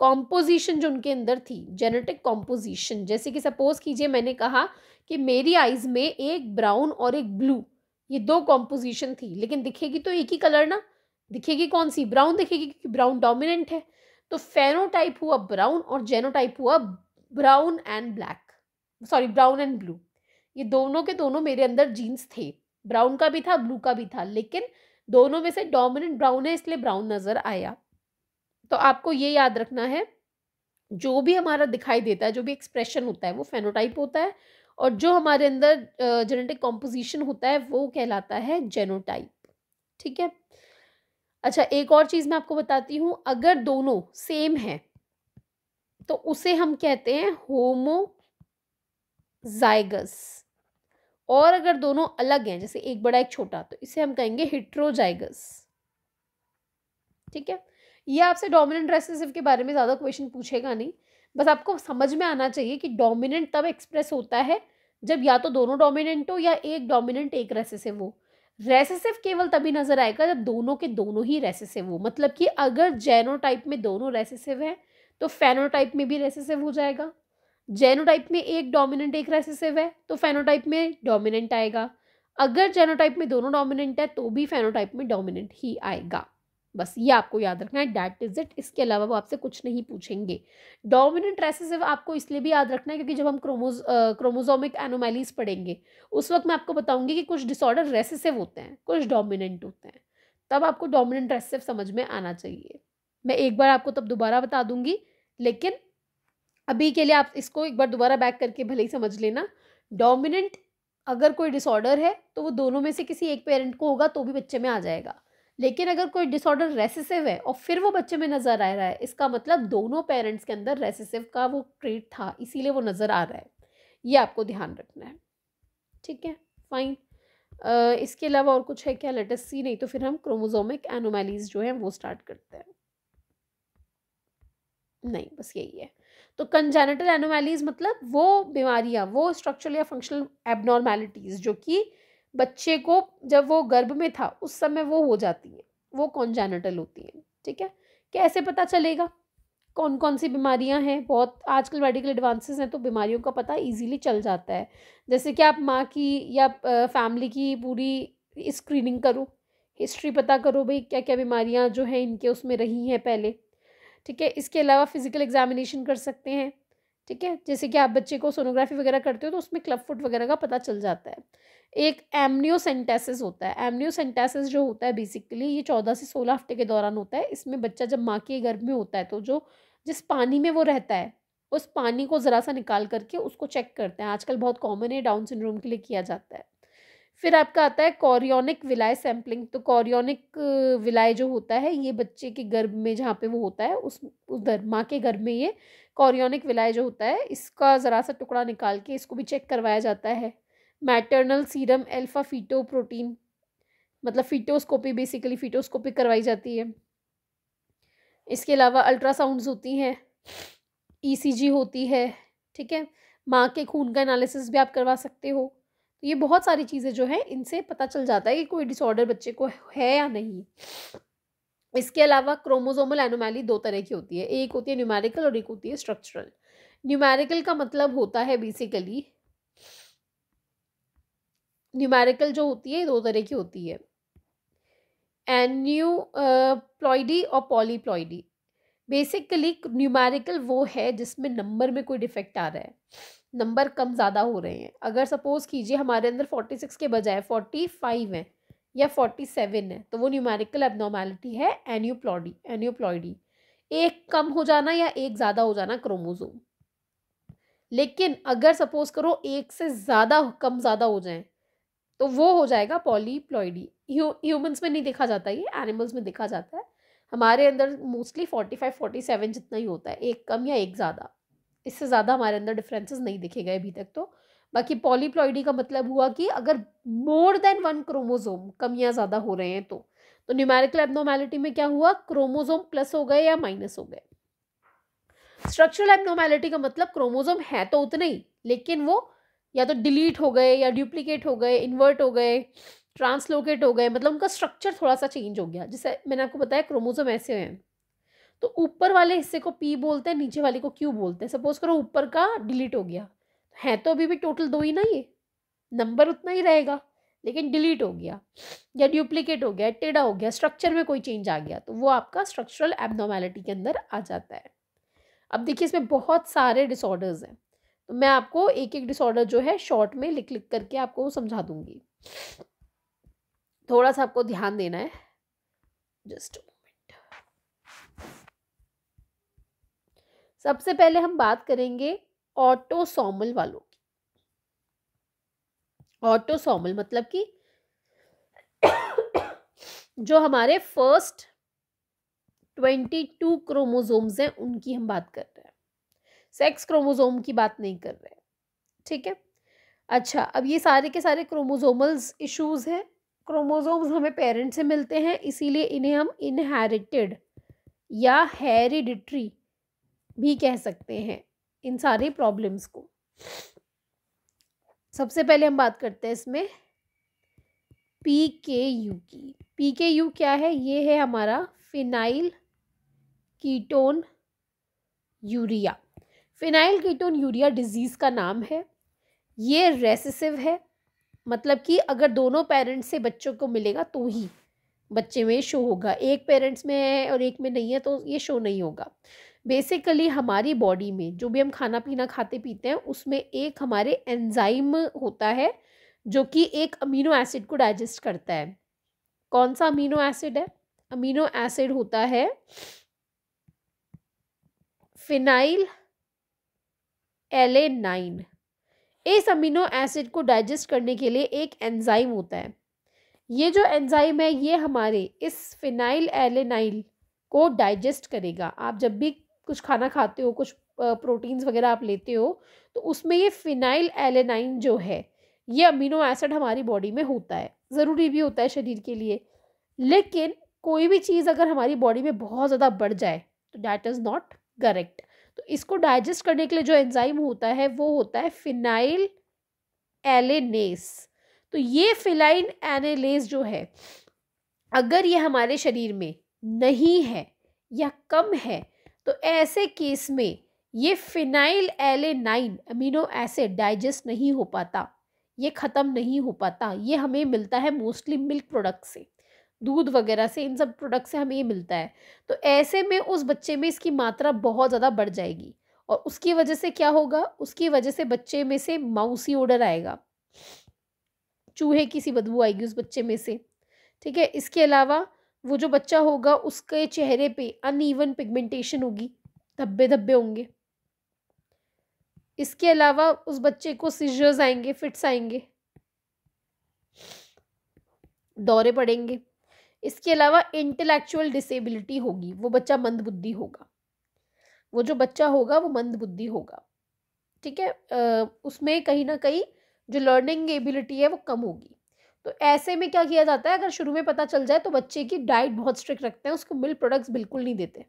कॉम्पोजिशन जो उनके अंदर थी, जेनेटिक कॉम्पोजिशन। जैसे कि सपोज कीजिए मैंने कहा कि मेरी आइज में एक ब्राउन और एक ब्लू, ये दो कॉम्पोजिशन थी, लेकिन दिखेगी तो एक ही कलर ना, दिखेगी कौन सी, ब्राउन दिखेगी क्योंकि ब्राउन डोमिनेंट है। तो फेनोटाइप हुआ ब्राउन और जेनोटाइप हुआ brown and black, sorry brown and blue. ये दोनों के दोनों मेरे अंदर जीन्स थे, ब्राउन का भी था ब्लू का भी था, लेकिन दोनों में से डोमिनेंट ब्राउन है इसलिए ब्राउन नजर आया। तो आपको ये याद रखना है जो भी हमारा दिखाई देता है, जो भी एक्सप्रेशन होता है वो फेनोटाइप होता है, और जो हमारे अंदर जेनेटिक कॉम्पोजिशन होता है वो कहलाता है जेनोटाइप। ठीक है। अच्छा, एक और चीज़ मैं आपको बताती हूँ, अगर दोनों सेम हैं तो उसे हम कहते हैं होमोजाइगस, और अगर दोनों अलग हैं, जैसे एक बड़ा एक छोटा, तो इसे हम कहेंगे हेट्रोजाइगस। ठीक है। ये आपसे डोमिनेंट रेसेसिव के बारे में ज़्यादा क्वेश्चन पूछेगा नहीं, बस आपको समझ में आना चाहिए कि डोमिनेंट तब एक्सप्रेस होता है जब या तो दोनों डोमिनेंट हो या एक डोमिनेंट एक रेसेसिव हो। रेसेसिव केवल तभी नजर आएगा जब दोनों के दोनों ही रेसेसिव हो, मतलब कि अगर जेनोटाइप में दोनों रेसेसिव है तो फेनोटाइप में भी रेसेसिव हो जाएगा। जेनोटाइप में एक डोमिनेंट एक रेसेसिव है तो फेनोटाइप में डोमिनेंट आएगा। अगर जेनोटाइप में दोनों डोमिनेंट है तो भी फेनोटाइप में डोमिनेंट ही आएगा। बस ये आपको याद रखना है, दैट इज इट। इसके अलावा वो आपसे कुछ नहीं पूछेंगे। डोमिनेंट रेसेसिव आपको इसलिए भी याद रखना है क्योंकि जब हम क्रोमोसोमिक एनोमैलीज पढ़ेंगे उस वक्त मैं आपको बताऊंगी कि कुछ डिसऑर्डर रेसेसिव होते हैं, कुछ डोमिनेंट होते हैं, तब आपको डोमिनेंट रेसेसिव समझ में आना चाहिए। मैं एक बार आपको तब दोबारा बता दूंगी, लेकिन अभी के लिए आप इसको एक बार दोबारा बैक करके भले ही समझ लेना। डोमिनेंट अगर कोई डिसऑर्डर है तो वो दोनों में से किसी एक पेरेंट को होगा तो भी बच्चे में आ जाएगा, लेकिन अगर कोई डिसऑर्डर रेसेसिव है और फिर वो बच्चे में नजर आ रहा है, इसका मतलब दोनों पेरेंट्स के अंदर रेसेसिव का वो ट्रेट था, इसीलिए वो नजर आ रहा है। ये आपको ध्यान रखना है। ठीक है, फाइन। इसके अलावा और कुछ है क्या? लेट अस सी, नहीं तो फिर हम क्रोमोसोमिक एनोमैलीज जो है वो स्टार्ट करते हैं। नहीं, बस यही है। तो कंजेनिटल एनोमैलीज मतलब वो बीमारियां, वो स्ट्रक्चरल या फंक्शनल एबनॉर्मैलिटीज जो कि बच्चे को जब वो गर्भ में था उस समय वो हो जाती हैं, वो कॉन्जेनिटल होती हैं। ठीक है। कैसे पता चलेगा कौन कौन सी बीमारियां हैं? बहुत आजकल मेडिकल एडवांसेस हैं तो बीमारियों का पता इजीली चल जाता है। जैसे कि आप माँ की या फैमिली की पूरी स्क्रीनिंग करो, हिस्ट्री पता करो, भाई क्या क्या बीमारियां जो हैं इनके उसमें रही हैं पहले। ठीक है। इसके अलावा फिजिकल एग्जामिनेशन कर सकते हैं। ठीक है, जैसे कि आप बच्चे को सोनोग्राफी वगैरह करते हो तो उसमें क्लब फुट वगैरह का पता चल जाता है। एक एमनियोसेंटेसिस होता है। एमनियोसेंटेसिस जो होता है बेसिकली ये 14 से 16 हफ्ते के दौरान होता है। इसमें बच्चा जब माँ के गर्भ में होता है तो जो जिस पानी में वो रहता है उस पानी को ज़रा सा निकाल करके उसको चेक करते हैं। आजकल बहुत कॉमन है, डाउन सिंड्रोम के लिए किया जाता है। फिर आपका आता है कॉरियोनिक विलाय सैंपलिंग। तो कॉरियोनिक विलाय जो होता है ये बच्चे के गर्भ में जहाँ पे वो होता है उस उधर माँ के गर्भ में ये कॉरियोनिक विलाय जो होता है इसका ज़रा सा टुकड़ा निकाल के इसको भी चेक करवाया जाता है। Maternal serum alpha feto protein, मतलब फीटोस्कोपी, बेसिकली फीटोस्कोपी करवाई जाती है। इसके अलावा अल्ट्रासाउंड्स होती हैं, ईसीजी होती है। ठीक है। माँ के खून का एनालिसिस भी आप करवा सकते हो। तो ये बहुत सारी चीज़ें जो है इनसे पता चल जाता है कि कोई डिसऑर्डर बच्चे को है या नहीं। इसके अलावा क्रोमोसोमल एनोमैली दो तरह की होती है, एक होती है न्यूमेरिकल और एक होती है स्ट्रक्चरल। न्यूमेरिकल का मतलब होता है बेसिकली, न्यूमेरिकल जो होती है दो तरह की होती है, एन्यूप्लॉइडी और पॉलीप्लॉइडी। बेसिकली न्यूमेरिकल वो है जिसमें नंबर में कोई डिफेक्ट आ रहा है, नंबर कम ज़्यादा हो रहे हैं। अगर सपोज कीजिए हमारे अंदर 46 के बजाय 45 है या 47 है तो वो न्यूमेरिकल एबनॉर्मैलिटी है, एन्यूप्लॉइडी। एक कम हो जाना या एक ज़्यादा हो जाना क्रोमोसोम। लेकिन अगर सपोज करो एक से ज़्यादा कम ज़्यादा हो जाए तो वो हो जाएगा पॉलीप्लॉइडी। ह्यूमंस में नहीं देखा जाता, ये एनिमल्स में देखा जाता है। हमारे अंदर मोस्टली 45-47 जितना ही होता है, एक कम या एक ज़्यादा, इससे ज़्यादा हमारे अंदर डिफरेंसेस नहीं दिखे गए अभी तक तो। बाकी पॉलीप्लॉइडी का मतलब हुआ कि अगर मोर देन वन क्रोमोसोम कम या ज़्यादा हो रहे हैं तो न्यूमेरिकल एब्नॉर्मैलिटी में क्या हुआ, क्रोमोसोम प्लस हो गए या माइनस हो गए। स्ट्रक्चरल एब्नॉर्मैलिटी का मतलब क्रोमोसोम है तो उतने ही, लेकिन वो या तो डिलीट हो गए या डुप्लीकेट हो गए, इन्वर्ट हो गए, ट्रांसलोकेट हो गए, मतलब उनका स्ट्रक्चर थोड़ा सा चेंज हो गया। जैसे मैंने आपको बताया क्रोमोसोम ऐसे हैं तो ऊपर वाले हिस्से को पी बोलते हैं, नीचे वाले को क्यू बोलते हैं। सपोज करो ऊपर का डिलीट हो गया, है तो अभी भी टोटल दो ही ना, ये नंबर उतना ही रहेगा, लेकिन डिलीट हो गया या डुप्लीकेट हो गया, टेढ़ा हो गया, स्ट्रक्चर में कोई चेंज आ गया तो वो आपका स्ट्रक्चरल एब्नॉर्मैलिटी के अंदर आ जाता है। अब देखिए इसमें बहुत सारे डिसऑर्डर्स हैं तो मैं आपको एक एक डिसऑर्डर जो है शॉर्ट में लिख लिख करके आपको समझा दूंगी। थोड़ा सा आपको ध्यान देना है, जस्ट मोमेंट। सबसे पहले हम बात करेंगे ऑटोसोमल वालों की। ऑटोसोमल मतलब कि जो हमारे फर्स्ट 22 क्रोमोसोम्स हैं उनकी हम बात कर रहे हैं, सेक्स क्रोमोसोम की बात नहीं कर रहे हैं, ठीक है। अच्छा, अब ये सारे के सारे क्रोमोसोमल्स इश्यूज हैं। क्रोमोसोम्स हमें पेरेंट से मिलते हैं, इसीलिए इन्हें हम इनहेरिटेड या हेरिडिटरी भी कह सकते हैं इन सारी प्रॉब्लम्स को। सबसे पहले हम बात करते हैं इसमें PKU की। PKU क्या है? ये है हमारा phenyl ketone urea. Phenyl ketone urea disease का नाम है। ये रेसेसिव है, मतलब कि अगर दोनों पेरेंट्स से बच्चों को मिलेगा तो ही बच्चे में शो होगा। एक पेरेंट्स में है और एक में नहीं है तो ये शो नहीं होगा। बेसिकली हमारी बॉडी में जो भी हम खाना पीना खाते पीते हैं उसमें एक हमारे एंजाइम होता है जो कि एक अमीनो एसिड को डाइजेस्ट करता है। कौन सा अमीनो एसिड है? अमीनो एसिड होता है फिनाइल एलेनाइन। इस अमीनो एसिड को डाइजेस्ट करने के लिए एक एंजाइम होता है। ये जो एंजाइम है ये हमारे इस फिनाइल एलेनाइल को डाइजेस्ट करेगा। आप जब भी कुछ खाना खाते हो, कुछ प्रोटीन्स वगैरह आप लेते हो, तो उसमें ये फिनाइल एलेनाइन जो है ये अमीनो एसिड हमारी बॉडी में होता है, ज़रूरी भी होता है शरीर के लिए। लेकिन कोई भी चीज़ अगर हमारी बॉडी में बहुत ज़्यादा बढ़ जाए तो डैट इज़ नॉट करेक्ट। तो इसको डाइजेस्ट करने के लिए जो एंजाइम होता है वो होता है फिनाइल एलेनेस। तो ये फिनाइल एलेनेस जो है अगर ये हमारे शरीर में नहीं है या कम है तो ऐसे केस में ये phenyl alanine amino acid digest नहीं हो पाता, ये ख़त्म नहीं हो पाता। ये हमें मिलता है मोस्टली मिल्क प्रोडक्ट से, दूध वगैरह से, इन सब प्रोडक्ट से हमें ये मिलता है। तो ऐसे में उस बच्चे में इसकी मात्रा बहुत ज़्यादा बढ़ जाएगी और उसकी वजह से क्या होगा? उसकी वजह से बच्चे में से माउसी ओडर आएगा, चूहे की सी बदबू आएगी उस बच्चे में से, ठीक है। इसके अलावा वो जो बच्चा होगा उसके चेहरे पे अनइवन पिगमेंटेशन होगी, धब्बे धब्बे होंगे। इसके अलावा उस बच्चे को सीजर्स आएंगे, फिट्स आएंगे, दौरे पड़ेंगे। इसके अलावा इंटेलेक्चुअल डिसेबिलिटी होगी, वो बच्चा मंदबुद्धि होगा, वो जो बच्चा होगा वो मंदबुद्धि होगा, ठीक है। उसमें कहीं ना कहीं जो लर्निंग एबिलिटी है वो कम होगी। तो ऐसे में क्या किया जाता है, अगर शुरू में पता चल जाए तो बच्चे की डाइट बहुत स्ट्रिक्ट रखते हैं, उसको मिल्क प्रोडक्ट्स बिल्कुल नहीं देते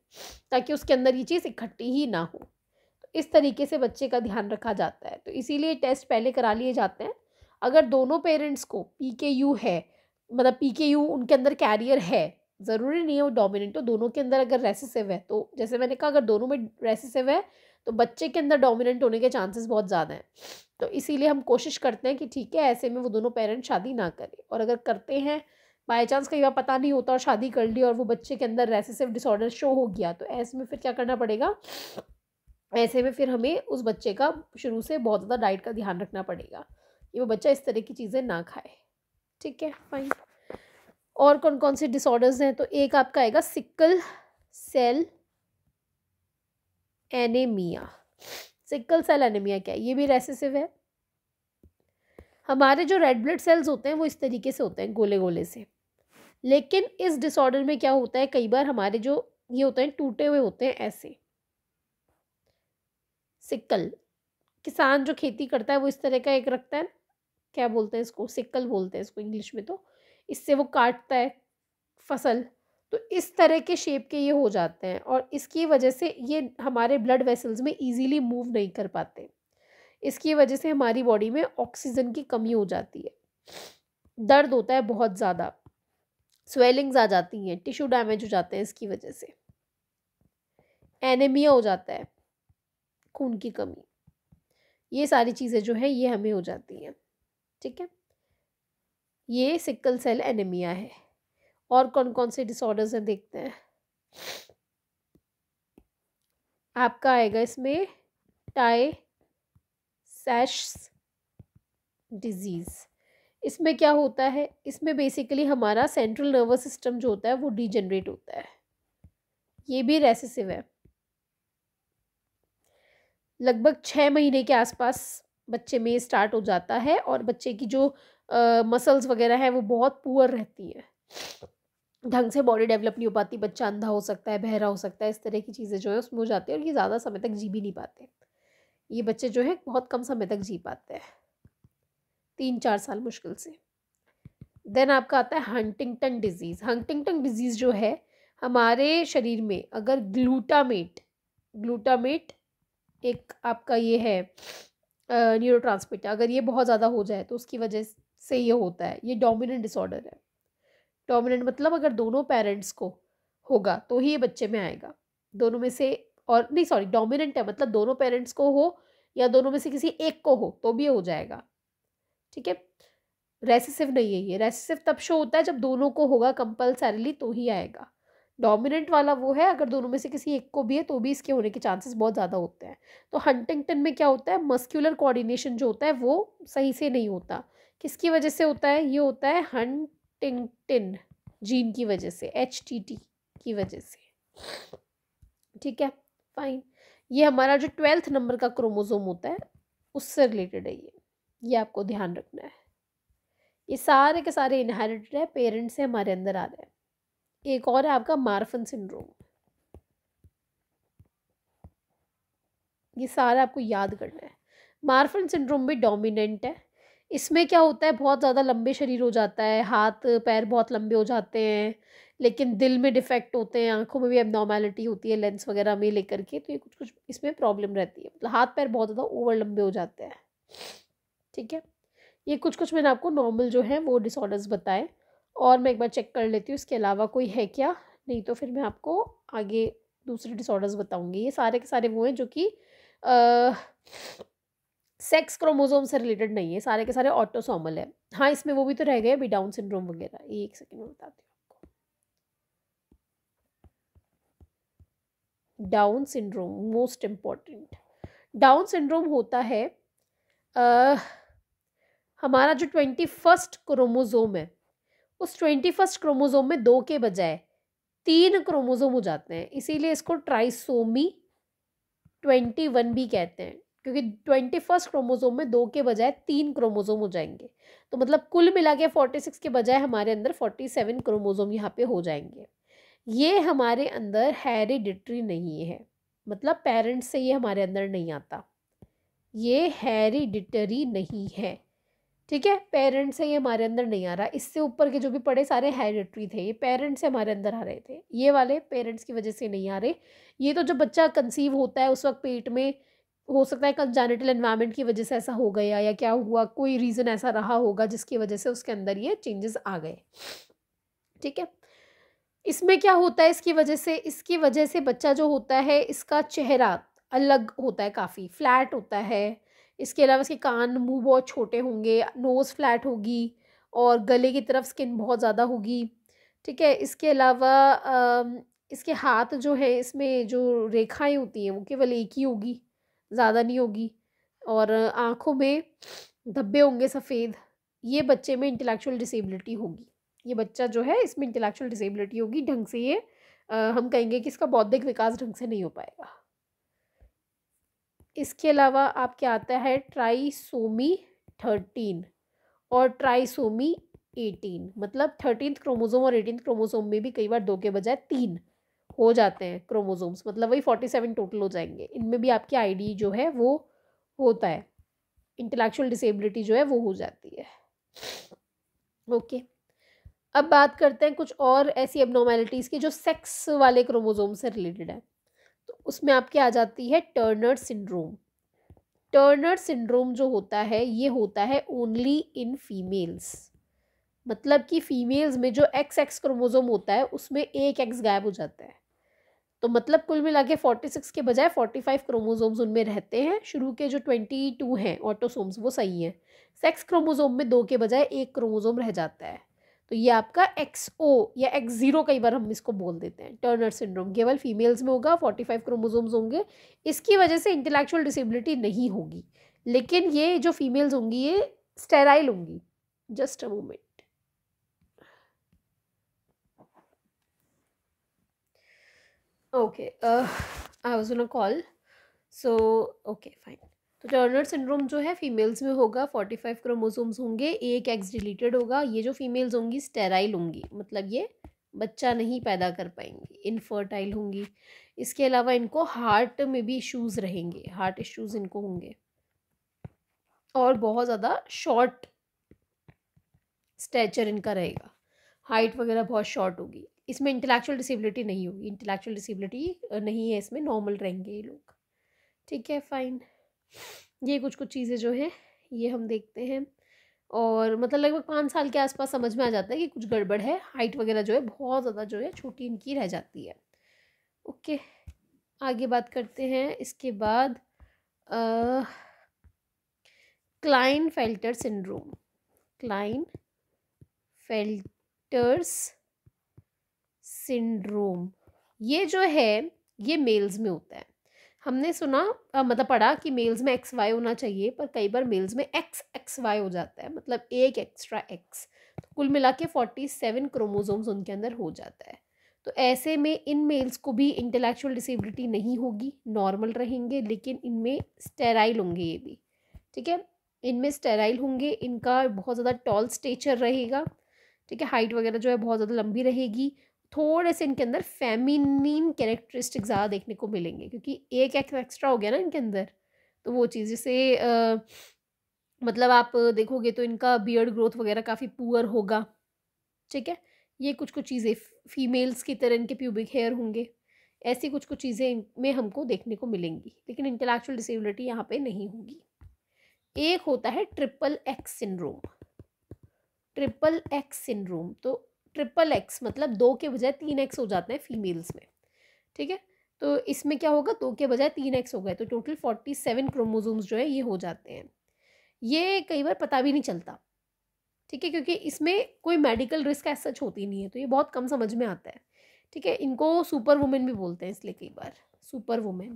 ताकि उसके अंदर ये चीज़ इकट्ठी ही ना हो। तो इस तरीके से बच्चे का ध्यान रखा जाता है। तो इसीलिए टेस्ट पहले करा लिए जाते हैं। अगर दोनों पेरेंट्स को PKU है, मतलब PKU उनके अंदर कैरियर है, ज़रूरी नहीं है वो डोमिनेंट हो, दोनों के अंदर अगर रेसेसिव है तो जैसे मैंने कहा अगर दोनों में रेसेसिव है तो बच्चे के अंदर डोमिनेंट होने के चांसेस बहुत ज़्यादा हैं। तो इसीलिए हम कोशिश करते हैं कि ठीक है ऐसे में वो दोनों पेरेंट्स शादी ना करें। और अगर करते हैं बाई चांस कई बार पता नहीं होता और शादी कर ली और वो बच्चे के अंदर रेसेसिव डिसऑर्डर शो हो गया तो ऐसे में फिर क्या करना पड़ेगा? ऐसे में फिर हमें उस बच्चे का शुरू से बहुत ज़्यादा डाइट का ध्यान रखना पड़ेगा कि वो बच्चा इस तरह की चीज़ें ना खाए, ठीक है, फाइन। और कौन कौन से डिसऑर्डर्स हैं? तो एक आपका आएगा sickle cell anaemia. Sickle cell anaemia क्या है? ये भी रेसेसिव है। हमारे जो रेड ब्लड सेल्स होते हैं वो इस तरीके से होते हैं, गोले गोले से। लेकिन इस डिसऑर्डर में क्या होता है, कई बार हमारे जो ये होते हैं टूटे हुए होते हैं ऐसे। सिकल, किसान जो खेती करता है वो इस तरह का एक रखता है, क्या बोलते हैं इसको? सिकल बोलते हैं इसको इंग्लिश में। तो इससे वो काटता है फसल, तो इस तरह के शेप के ये हो जाते हैं और इसकी वजह से ये हमारे ब्लड वेसल्स में इजीली मूव नहीं कर पाते। इसकी वजह से हमारी बॉडी में ऑक्सीजन की कमी हो जाती है, दर्द होता है बहुत ज़्यादा, स्वेलिंग्स आ जाती हैं, टिश्यू डैमेज हो जाते हैं इसकी वजह से, एनीमिया हो जाता है, खून की कमी, ये सारी चीज़ें जो है ये हमें हो जाती हैं, ठीक है। ये सिकल सेल एनीमिया है। और कौन कौन से डिसऑर्डर्स हैं देखते हैं। आपका आएगा इसमें टाई सैश डिजीज़। इसमें क्या होता है? इसमें बेसिकली हमारा सेंट्रल नर्वस सिस्टम जो होता है वो डिजेनरेट होता है। ये भी रेसेसिव है। लगभग 6 महीने के आसपास बच्चे में स्टार्ट हो जाता है, और बच्चे की जो मसल्स वगैरह है वो बहुत पुअर रहती है, ढंग से बॉडी डेवलप नहीं हो पाती, बच्चा अंधा हो सकता है, बहरा हो सकता है, इस तरह की चीज़ें जो है उसमें हो जाती है, और ये ज़्यादा समय तक जी भी नहीं पाते। ये बच्चे जो है बहुत कम समय तक जी पाते हैं, 3-4 साल मुश्किल से। देन आपका आता है हंटिंगटन डिजीज़। हंटिंगटन डिजीज़ जो है, हमारे शरीर में अगर ग्लूटामेट ग्लूटामेट एक आपका ये है न्यूरोट्रांसमीटर, अगर ये बहुत ज़्यादा हो जाए तो उसकी वजह से ये होता है। ये डोमिनेंट डिसऑर्डर है। डोमिनेंट मतलब अगर दोनों पेरेंट्स को होगा तो ही ये बच्चे में आएगा, दोनों में से, और नहीं सॉरी, डोमिनेंट है मतलब दोनों पेरेंट्स को हो या दोनों में से किसी एक को हो तो भी हो जाएगा, ठीक है। रेसेसिव नहीं है ये। रेसेसिव तब शो होता है जब दोनों को होगा कंपल्सरीली तो ही आएगा। डोमिनेंट वाला वो है अगर दोनों में से किसी एक को भी है तो भी इसके होने के चांसेस बहुत ज़्यादा होते हैं। तो हंटिंगटन में क्या होता है, मस्कुलर कोऑर्डिनेशन जो होता है वो सही से नहीं होता। किसकी वजह से होता है, ये होता है हंटिंगटन जीन की वजह से, HTT की वजह से, ठीक है, फाइन। ये हमारा जो 12th नंबर का क्रोमोसोम होता है उससे रिलेटेड है ये आपको ध्यान रखना है। ये सारे के सारे इनहेरिटेड है, पेरेंट्स से हमारे अंदर आ रहे हैं। एक और है आपका मार्फन सिंड्रोम, ये सारा आपको याद करना है। मार्फन सिंड्रोम भी डोमिनेंट है। इसमें क्या होता है, बहुत ज़्यादा लंबे शरीर हो जाता है, हाथ पैर बहुत लंबे हो जाते हैं, लेकिन दिल में डिफेक्ट होते हैं, आंखों में भी एबनॉर्मेलिटी होती है लेंस वगैरह में लेकर के, तो ये कुछ कुछ इसमें प्रॉब्लम रहती है, मतलब हाथ पैर बहुत ज़्यादा ओवर लंबे हो जाते हैं, ठीक है। ये कुछ कुछ मैंने आपको नॉर्मल जो है वो डिसऑर्डर्स बताए, और मैं एक बार चेक कर लेती हूँ इसके अलावा कोई है क्या, नहीं तो फिर मैं आपको आगे दूसरे डिसऑर्डर्स बताऊंगी। ये सारे के सारे वो हैं जो कि सेक्स क्रोमोसोम से रिलेटेड नहीं है, सारे के सारे ऑटोसोमल है। हाँ, इसमें वो भी तो रह गए अभी, डाउन सिंड्रोम वगैरह। ये एक सेकंड में बताती हूँ आपको। Down syndrome most important. Down syndrome होता है हमारा जो 21st क्रोमोसोम है, उस 21st क्रोमोसोम में 2 के बजाय 3 क्रोमोसोम हो जाते हैं, इसीलिए इसको ट्राइसोमी 21 भी कहते हैं, क्योंकि 21st क्रोमोसोम में 2 के बजाय 3 क्रोमोसोम हो जाएंगे। तो मतलब कुल मिला के 46 के बजाय हमारे अंदर 47 क्रोमोसोम यहाँ पे हो जाएंगे। ये हमारे अंदर हेरिडिटरी नहीं है, मतलब पेरेंट्स से ये हमारे अंदर नहीं आता, ये हेरिडिटरी नहीं है, ठीक है। पेरेंट्स से ये हमारे अंदर नहीं आ रहा। इससे ऊपर के जो भी पढ़े सारे हेरिडिटरी थे, ये पेरेंट्स से हमारे अंदर आ रहे थे, ये वाले पेरेंट्स की वजह से नहीं आ रहे। ये तो जब बच्चा कंसीव होता है उस वक्त पेट में, हो सकता है कंजेनिटल एनवायरनमेंट की वजह से ऐसा हो गया, या क्या हुआ, कोई रीज़न ऐसा रहा होगा जिसकी वजह से उसके अंदर ये चेंजेस आ गए, ठीक है। इसमें क्या होता है, इसकी वजह से बच्चा जो होता है इसका चेहरा अलग होता है, काफ़ी फ्लैट होता है। इसके अलावा इसके कान मुंह बहुत छोटे होंगे, नोज़ फ्लैट होगी, और गले की तरफ स्किन बहुत ज़्यादा होगी, ठीक है। इसके अलावा इसके हाथ जो है, इसमें जो रेखाएं होती हैं वो केवल एक ही होगी, ज़्यादा नहीं होगी, और आँखों में धब्बे होंगे सफ़ेद। ये बच्चे में इंटेलेक्चुअल डिसेबिलिटी होगी। ये बच्चा जो है इसमें इंटेलेक्चुअल डिसेबिलिटी होगी, ढंग से ये हम कहेंगे कि इसका बौद्धिक विकास ढंग से नहीं हो पाएगा। इसके अलावा आपके आता है ट्राइसोमी 13 और ट्राइसोमी 18, मतलब 13th क्रोमोसोम और 18th क्रोमोसोम में भी कई बार 2 के बजाय 3 हो जाते हैं क्रोमोसोम्स, मतलब वही 47 टोटल हो जाएंगे। इनमें भी आपकी ID जो है वो होता है, इंटेलेक्चुअल डिसेबिलिटी जो है वो हो जाती है, ओके। अब बात करते हैं कुछ और ऐसी एबनॉर्मेलिटीज़ की जो सेक्स वाले क्रोमोसोम से रिलेटेड है। तो उसमें आपके आ जाती है टर्नर सिंड्रोम। टर्नर सिंड्रोम जो होता है ये होता है ओनली इन फीमेल्स, मतलब कि फीमेल्स में जो XX क्रोमोसोम होता है उसमें एक X गायब हो जाता है। तो मतलब कुल मिला के 46 के बजाय 45 क्रोमोसोम्स उनमें रहते हैं। शुरू के जो 22 हैं ऑटोसोम्स वो सही हैं। सेक्स क्रोमोसोम में 2 के बजाय 1 क्रोमोसोम रह जाता है। तो ये आपका XO या X0 कई बार हम इसको बोल देते हैं। टर्नर सिंड्रोम केवल फीमेल्स में होगा, 45 क्रोमोसोम्स होंगे। इसकी वजह से इंटेलेक्चुअल डिसेबिलिटी नहीं होगी, लेकिन ये जो फीमेल्स होंगी ये स्टेराइल होंगी। Just a moment. Okay, I was on a call. So okay fine. तो टर्नर सिंड्रोम जो है फीमेल्स में होगा, 45 क्रोमोसोम्स होंगे, एक एग्स डिलीटेड होगा, ये जो फीमेल्स होंगी स्टेराइल होंगी, मतलब ये बच्चा नहीं पैदा कर पाएंगी, इनफर्टाइल होंगी। इसके अलावा इनको हार्ट में भी इश्यूज़ रहेंगे, हार्ट इश्यूज़ इनको होंगे, और बहुत ज़्यादा शॉर्ट स्टैचर इनका रहेगा, हाइट वगैरह बहुत शॉर्ट होगी। इसमें इंटेलेक्चुअल डिसेबिलिटी नहीं होगी, इंटेलेक्चुअल डिसेबिलिटी नहीं है इसमें, नॉर्मल रहेंगे ये लोग। ठीक है फाइन। ये कुछ कुछ चीज़ें जो हैं ये हम देखते हैं, और मतलब लगभग 5 साल के आसपास समझ में आ जाता है कि कुछ गड़बड़ है, हाइट वगैरह जो है बहुत ज़्यादा जो है छोटी इनकी रह जाती है। ओके, आगे बात करते हैं। इसके बाद क्लाइन फेल्टर सिंड्रोम, क्लाइन फेल्टर्स सिंड्रोम, ये जो है ये मेल्स में होता है। हमने सुना मतलब पढ़ा कि मेल्स में XY होना चाहिए, पर कई बार मेल्स में XXY हो जाता है, मतलब एक एक्स्ट्रा X, तो कुल मिला के 47 क्रोमोसोम्स उनके अंदर हो जाता है। तो ऐसे में इन मेल्स को भी इंटेलेक्चुअल डिसेबिलिटी नहीं होगी, नॉर्मल रहेंगे, लेकिन इनमें स्टेराइल होंगे ये भी। ठीक है, इनमें स्टेराइल होंगे, इनका बहुत ज़्यादा टॉल स्टेचर रहेगा। ठीक है, हाइट वगैरह जो है बहुत ज़्यादा लंबी रहेगी। थोड़े से इनके अंदर फेमिनिन कैरेक्टरिस्टिक ज़्यादा देखने को मिलेंगे, क्योंकि एक एक्स्ट्रा हो गया ना इनके अंदर, तो वो चीज़ जैसे मतलब आप देखोगे तो इनका बियर्ड ग्रोथ वगैरह काफ़ी पुअर होगा। ठीक है, ये कुछ कुछ चीज़ें फीमेल्स की तरह इनके प्यूबिक हेयर होंगे, ऐसी कुछ कुछ चीज़ें इनमें हमको देखने को मिलेंगी, लेकिन इंटेलेक्चुअल डिसेबिलिटी यहाँ पे नहीं होगी। एक होता है triple x syndrome, triple x syndrome, तो ट्रिपल एक्स मतलब 2 के बजाय 3X हो जाते हैं फीमेल्स में। ठीक है, तो इसमें क्या होगा, 2 के बजाय 3X हो गए, तो टोटल 47 क्रोमोसोम्स जो है ये हो जाते हैं। ये कई बार पता भी नहीं चलता। ठीक है, क्योंकि इसमें कोई मेडिकल रिस्क ऐसा सच होती नहीं है, तो ये बहुत कम समझ में आता है। ठीक है, इनको सुपर वुमेन भी बोलते हैं, इसलिए कई बार सुपर वुमेन,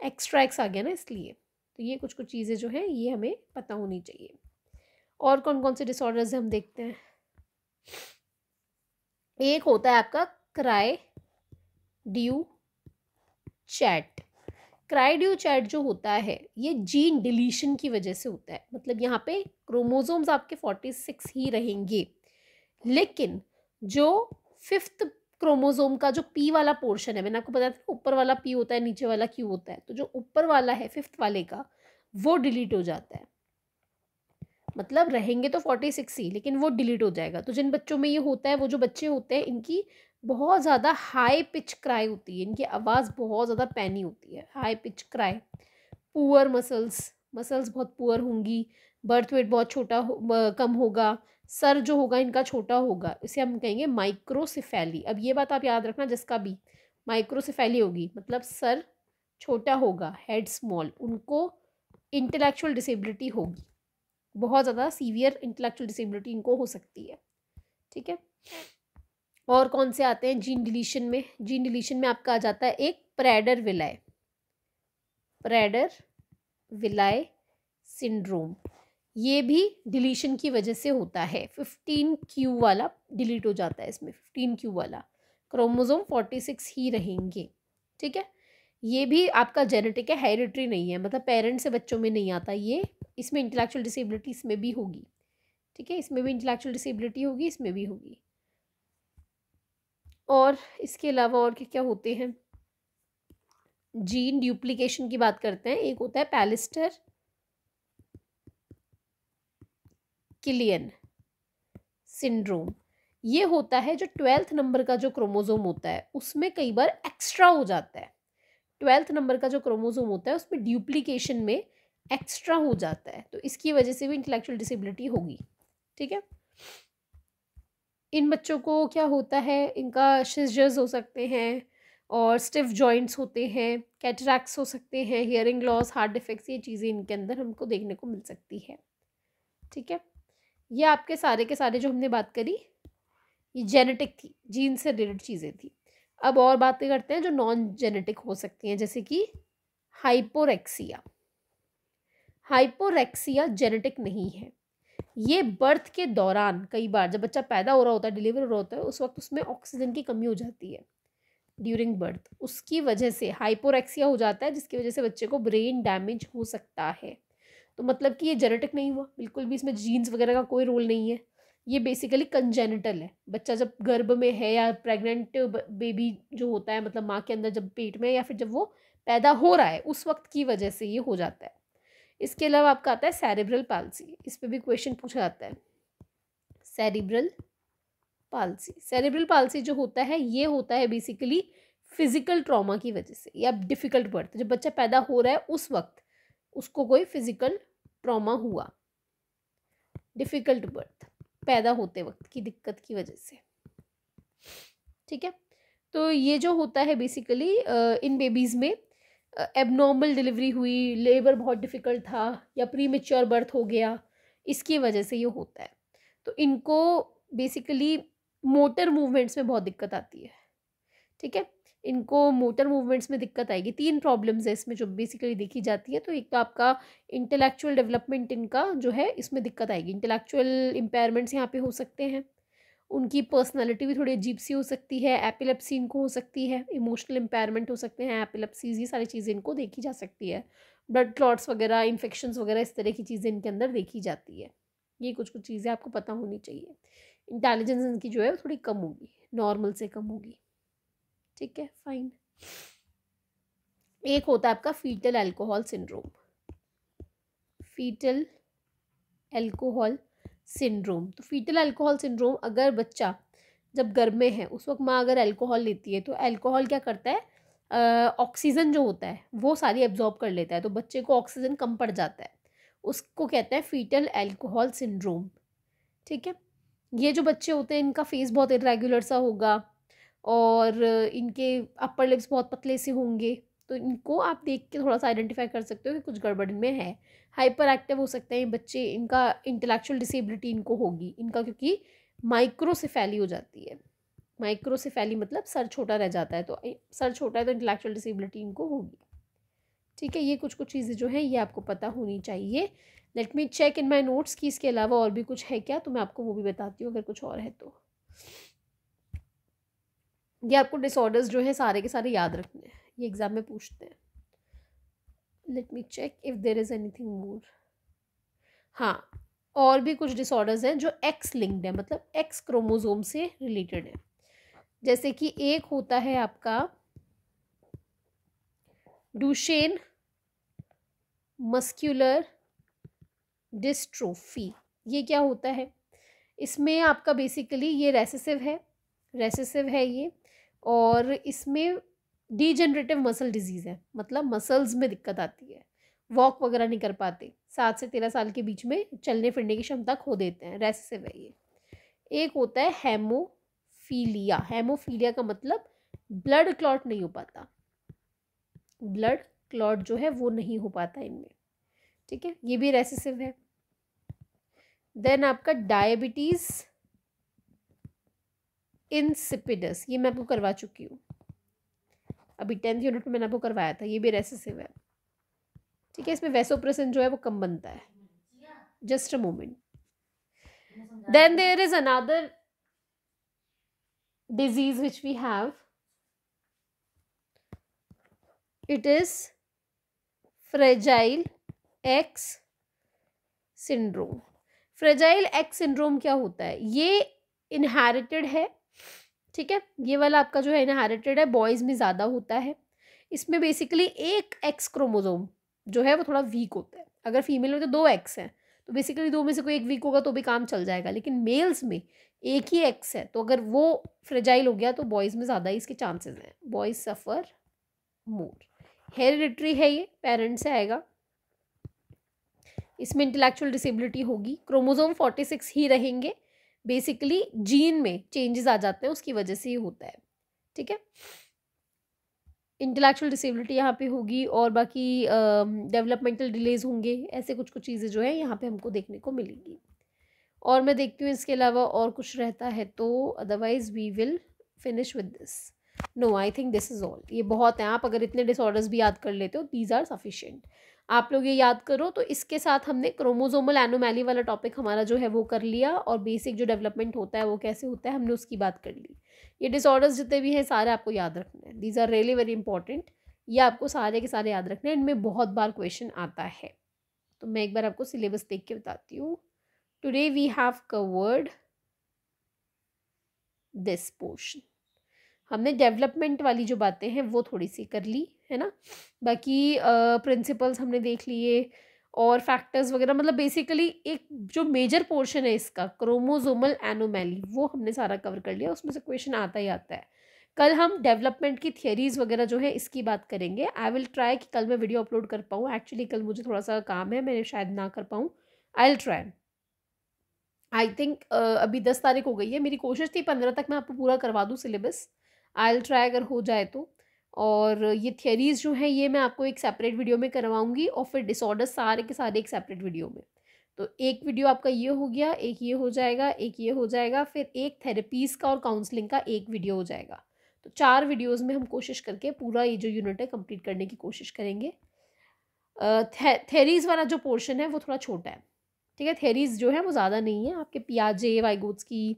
एक्स्ट्रा एक्स आ गया ना इसलिए। तो ये कुछ कुछ चीज़ें जो हैं ये हमें पता होनी चाहिए। और कौन कौन से डिसऑर्डर्स हम देखते हैं। एक होता है आपका cry due chat. Cry due chat जो होता है ये जीन डिलीशन की वजह से होता है, मतलब यहाँ पे क्रोमोसोम्स आपके 46 ही रहेंगे, लेकिन जो 5th क्रोमोसोम का जो पी वाला पोर्शन है, मैंने आपको बताया था ऊपर वाला पी होता है नीचे वाला क्यू होता है, तो जो ऊपर वाला है 5th वाले का वो डिलीट हो जाता है। मतलब रहेंगे तो 46 ही, लेकिन वो डिलीट हो जाएगा। तो जिन बच्चों में ये होता है, वो जो बच्चे होते हैं इनकी बहुत ज़्यादा हाई पिच क्राई होती है, इनकी आवाज़ बहुत ज़्यादा पैनी होती है, high pitch cry. Poor muscles, muscles बहुत पुअर होंगी, बर्थ वेट बहुत छोटा कम होगा, सर जो होगा इनका छोटा होगा, इसे हम कहेंगे माइक्रोसिफेली। अब ये बात आप याद रखना, जिसका भी माइक्रोसिफेली होगी मतलब सर छोटा होगा, हेड स्मॉल, उनको इंटेलेक्चुअल डिसेबिलिटी होगी, बहुत ज़्यादा सीवियर इंटेलेक्चुअल डिसेबिलिटी इनको हो सकती है। ठीक है, और कौन से आते हैं जीन डिलीशन में। जीन डिलीशन में आपका आ जाता है एक प्रेडर विलाय, प्रेडर विलाय सिंड्रोम, ये भी डिलीशन की वजह से होता है। 15Q वाला डिलीट हो जाता है इसमें, 15Q वाला, क्रोमोसोम 46 ही रहेंगे। ठीक है, ये भी आपका जेनेटिक है, हेरिडिटरी नहीं है, मतलब पेरेंट्स से बच्चों में नहीं आता ये। इसमें इंटेलेक्चुअल डिसेबिलिटी इसमें भी होगी। ठीक है, इसमें भी इंटेलेक्चुअल डिसेबिलिटी होगी, इसमें भी होगी। और इसके अलावा और क्या क्या होते हैं, जीन ड्यूप्लीकेशन की बात करते हैं। एक होता है पैलिस्टर किलियन सिंड्रोम, ये होता है जो 12th नंबर का जो क्रोमोसोम होता है उसमें कई बार एक्स्ट्रा हो जाता है। 12th नंबर का जो क्रोमोसोम होता है उसमें ड्यूप्लीकेशन में एक्स्ट्रा हो जाता है, तो इसकी वजह से भी इंटेलेक्चुअल डिसेबिलिटी होगी। ठीक है, इन बच्चों को क्या होता है, इनका सीजर्स हो सकते हैं, और स्टिफ जॉइंट्स होते हैं, कैटरैक्ट्स हो सकते हैं, हियरिंग लॉस, हार्ट डिफेक्ट्स, ये चीज़ें इनके अंदर हमको देखने को मिल सकती है। ठीक है, ये आपके सारे के सारे जो हमने बात करी ये जेनेटिक थी, जीन से रिलेटेड चीज़ें थी। अब और बातें करते हैं जो नॉन जेनेटिक हो सकती हैं, जैसे कि हाइपोरेक्सिया। हाइपोरेक्सिया जेनेटिक नहीं है, ये बर्थ के दौरान कई बार जब बच्चा पैदा हो रहा होता है, डिलीवर हो रहा होता है, उस वक्त उसमें ऑक्सीजन की कमी हो जाती है, ड्यूरिंग बर्थ, उसकी वजह से हाइपोरेक्सिया हो जाता है, जिसकी वजह से बच्चे को ब्रेन डैमेज हो सकता है। तो मतलब कि ये जेनेटिक नहीं हुआ बिल्कुल भी, इसमें जीन्स वगैरह का कोई रोल नहीं है, ये बेसिकली कंजेनिटल है। बच्चा जब गर्भ में है या प्रेग्नेंट बेबी जो होता है, मतलब माँ के अंदर जब पेट में, या फिर जब वो पैदा हो रहा है उस वक्त की वजह से ये हो जाता है। इसके अलावा आपका आता है सेरेब्रल पाल्सी, इस पर भी क्वेश्चन पूछा जाता है। सेरेब्रल पाल्सी, सेरेब्रल पाल्सी जो होता है ये होता है बेसिकली फिजिकल ट्रॉमा की वजह से, या डिफिकल्ट बर्थ, जब बच्चा पैदा हो रहा है उस वक्त उसको कोई फिजिकल ट्रॉमा हुआ, डिफिकल्ट बर्थ, पैदा होते वक्त की दिक्कत की वजह से। ठीक है, तो ये जो होता है बेसिकली इन बेबीज़ में एबनॉर्मल डिलीवरी हुई, लेबर बहुत डिफ़िकल्ट था, या प्री मेच्योर बर्थ हो गया, इसकी वजह से ये होता है। तो इनको बेसिकली मोटर मूवमेंट्स में बहुत दिक्कत आती है। ठीक है, इनको मोटर मूवमेंट्स में दिक्कत आएगी। 3 प्रॉब्लम्स है इसमें जो बेसिकली देखी जाती है। तो एक तो आपका इंटेलेक्चुअल डेवलपमेंट इनका जो है इसमें दिक्कत आएगी, इंटेलेक्चुअल इम्पेयरमेंट्स यहाँ पे हो सकते हैं, उनकी पर्सनालिटी भी थोड़ी अजीब सी हो सकती है, एपिलेप्सी इनको हो सकती है, इमोशनल इम्पेयरमेंट हो सकते हैं, एपिलेप्सीज, ये सारी चीज़ें इनको देखी जा सकती है, ब्लड क्लॉट्स वगैरह, इन्फेक्शंस वगैरह, इस तरह की चीज़ें इनके अंदर देखी जाती है। ये कुछ कुछ चीज़ें आपको पता होनी चाहिए। इंटेलिजेंस इनकी जो है वो थोड़ी कम होगी, नॉर्मल से कम होगी। ठीक है, फाइन। एक होता है आपका foetal alcohol syndrome, foetal alcohol syndrome. तो फीटल अल्कोहल सिंड्रोम, अगर बच्चा जब गर्भ में है उस वक्त माँ अगर अल्कोहल लेती है तो अल्कोहल क्या करता है, ऑक्सीजन जो होता है वो सारी एब्जॉर्ब कर लेता है, तो बच्चे को ऑक्सीजन कम पड़ जाता है, उसको कहते हैं फीटल अल्कोहल सिंड्रोम। ठीक है, ये जो बच्चे होते हैं इनका फेस बहुत इरेगुलर सा होगा, और इनके अपर लिप्स बहुत पतले से होंगे, तो इनको आप देख के थोड़ा सा आइडेंटिफाई कर सकते हो कि कुछ गड़बड़ इनमें है। हाइपर एक्टिव हो सकते हैं बच्चे, इनका इंटेलेक्चुअल डिसेबिलिटी इनको होगी, इनका क्योंकि माइक्रोसेफेली हो जाती है। माइक्रोसेफेली मतलब सर छोटा रह जाता है, तो सर छोटा है तो इंटेलेक्चुअल डिसेबिलिटी इनको होगी। ठीक है, ये कुछ कुछ चीज़ें जो हैं ये आपको पता होनी चाहिए। Let me check in my notes कि इसके अलावा और भी कुछ है क्या, तो मैं आपको वो भी बताती हूँ अगर कुछ और है तो। ये आपको डिसऑर्डर्स जो है सारे के सारे याद रखने हैं, ये एग्जाम में पूछते हैं। Let me check if there is anything more. हाँ, और भी कुछ डिसऑर्डर्स हैं जो एक्स लिंक्ड है, मतलब एक्स क्रोमोसोम से रिलेटेड है। जैसे कि एक होता है आपका डुशेन मस्क्यूलर डिस्ट्रोफी। ये क्या होता है, इसमें आपका बेसिकली ये रेसेसिव है ये, और इसमें डीजनरेटिव मसल डिजीज़ है, मतलब मसल्स में दिक्कत आती है, वॉक वगैरह नहीं कर पाते, 7 से 13 साल के बीच में चलने फिरने की क्षमता खो देते हैं, रेसेसिव है ये। एक होता है हेमोफीलिया, हेमोफीलिया का मतलब ब्लड क्लॉट नहीं हो पाता, ब्लड क्लॉट जो है वो नहीं हो पाता इनमें। ठीक है, ये भी रेसेसिव है। देन आपका डायबिटीज इंसिपिडस, ये मैं आपको करवा चुकी हूँ अभी 10th यूनिट में, मैंने आपको करवाया था, ये भी रेसेसिव है। ठीक है, इसमें वैसोप्रेसिन जो है वो कम बनता है। Just a moment. Then there is another disease which we have, it is fragile X syndrome. Fragile X syndrome क्या होता है, ये इनहेरिटेड है। ठीक है, ये वाला आपका जो है इनहेरिटेड है, बॉयज़ में ज़्यादा होता है। इसमें बेसिकली एक एक्स क्रोमोसोम जो है वो थोड़ा वीक होता है। अगर फीमेल में तो 2 एक्स हैं, तो बेसिकली 2 में से कोई एक वीक होगा तो भी काम चल जाएगा, लेकिन मेल्स में एक ही एक्स है, तो अगर वो फ्रेजाइल हो गया तो बॉयज़ में ज़्यादा इसके चांसेस हैं, बॉयज़ सफ़र मोर। हेरिडिटरी है, ये पेरेंट्स से आएगा। इसमें इंटेलेक्चुअल डिसेबिलिटी होगी, क्रोमोसोम 46 ही रहेंगे, बेसिकली जीन में चेंजेस आ जाते हैं, उसकी वजह से ये होता है। ठीक है, इंटेलेक्चुअल डिसेबिलिटी यहाँ पे होगी, और बाकी डेवलपमेंटल डिलेज होंगे, ऐसे कुछ कुछ चीज़ें जो है यहाँ पे हमको देखने को मिलेंगी। और मैं देखती हूँ इसके अलावा और कुछ रहता है तो, otherwise we will finish with this. No, I think this is all, ये बहुत है। आप अगर इतने डिसऑर्डर्स भी याद कर लेते हो, दीज आर सफिशिएंट। आप लोग ये याद करो। तो इसके साथ हमने क्रोमोसोमल एनोमैली वाला टॉपिक हमारा जो है वो कर लिया, और बेसिक जो डेवलपमेंट होता है वो कैसे होता है हमने उसकी बात कर ली। ये डिसऑर्डर्स जितने भी हैं सारे आपको याद रखने हैं, these are really very important. ये आपको सारे के सारे याद रखने हैं, इनमें बहुत बार क्वेश्चन आता है। तो मैं एक बार आपको सिलेबस देख के बताती हूँ। Today we have covered this portion. हमने डेवलपमेंट वाली जो बातें हैं वो थोड़ी सी कर ली है ना। बाकी प्रिंसिपल्स हमने देख लिए, और फैक्टर्स वगैरह, मतलब बेसिकली एक जो मेजर पोर्शन है इसका क्रोमोसोमल एनोमैली वो हमने सारा कवर कर लिया। उसमें से क्वेश्चन आता ही आता है। कल हम डेवलपमेंट की थियरीज वगैरह जो है इसकी बात करेंगे। आई विल ट्राई कि कल मैं वीडियो अपलोड कर पाऊँ। एक्चुअली कल मुझे थोड़ा सा काम है, मैं शायद ना कर पाऊँ। I will try. I think अभी 10 तारीख हो गई है, मेरी कोशिश थी 15 तक मैं आपको पूरा करवा दूँ सिलेबस। आई विल ट्राई अगर हो जाए तो। और ये थियरीज़ जो हैं ये मैं आपको एक सेपरेट वीडियो में करवाऊँगी, और फिर डिसऑर्डर सारे के सारे एक सेपरेट वीडियो में। तो एक वीडियो आपका ये हो गया, एक ये हो जाएगा, एक ये हो जाएगा, फिर एक थेरेपीज़ का और काउंसलिंग का एक वीडियो हो जाएगा। तो 4 वीडियोज़ में हम कोशिश करके पूरा ये जो यूनिट है कंप्लीट करने की कोशिश करेंगे। थेरीज़ वाला जो पोर्शन है वो थोड़ा छोटा है, ठीक है। थियरीज़ जो है वो ज़्यादा नहीं है, आपके पियाजे, वाइगोत्स्की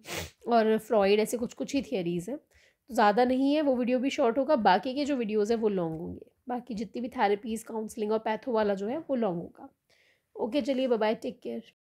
और फ्रॉइड ऐसे कुछ कुछ ही थियरीज़ हैं, तो ज़्यादा नहीं है। वो वीडियो भी शॉर्ट होगा, बाकी के जो वीडियोज़ हैं वो लॉन्ग होंगे। बाकी जितनी भी थेरेपीज़, काउंसलिंग और पैथो वाला जो है वो लॉन्ग होगा। ओके, चलिए बाय बाय, टेक केयर।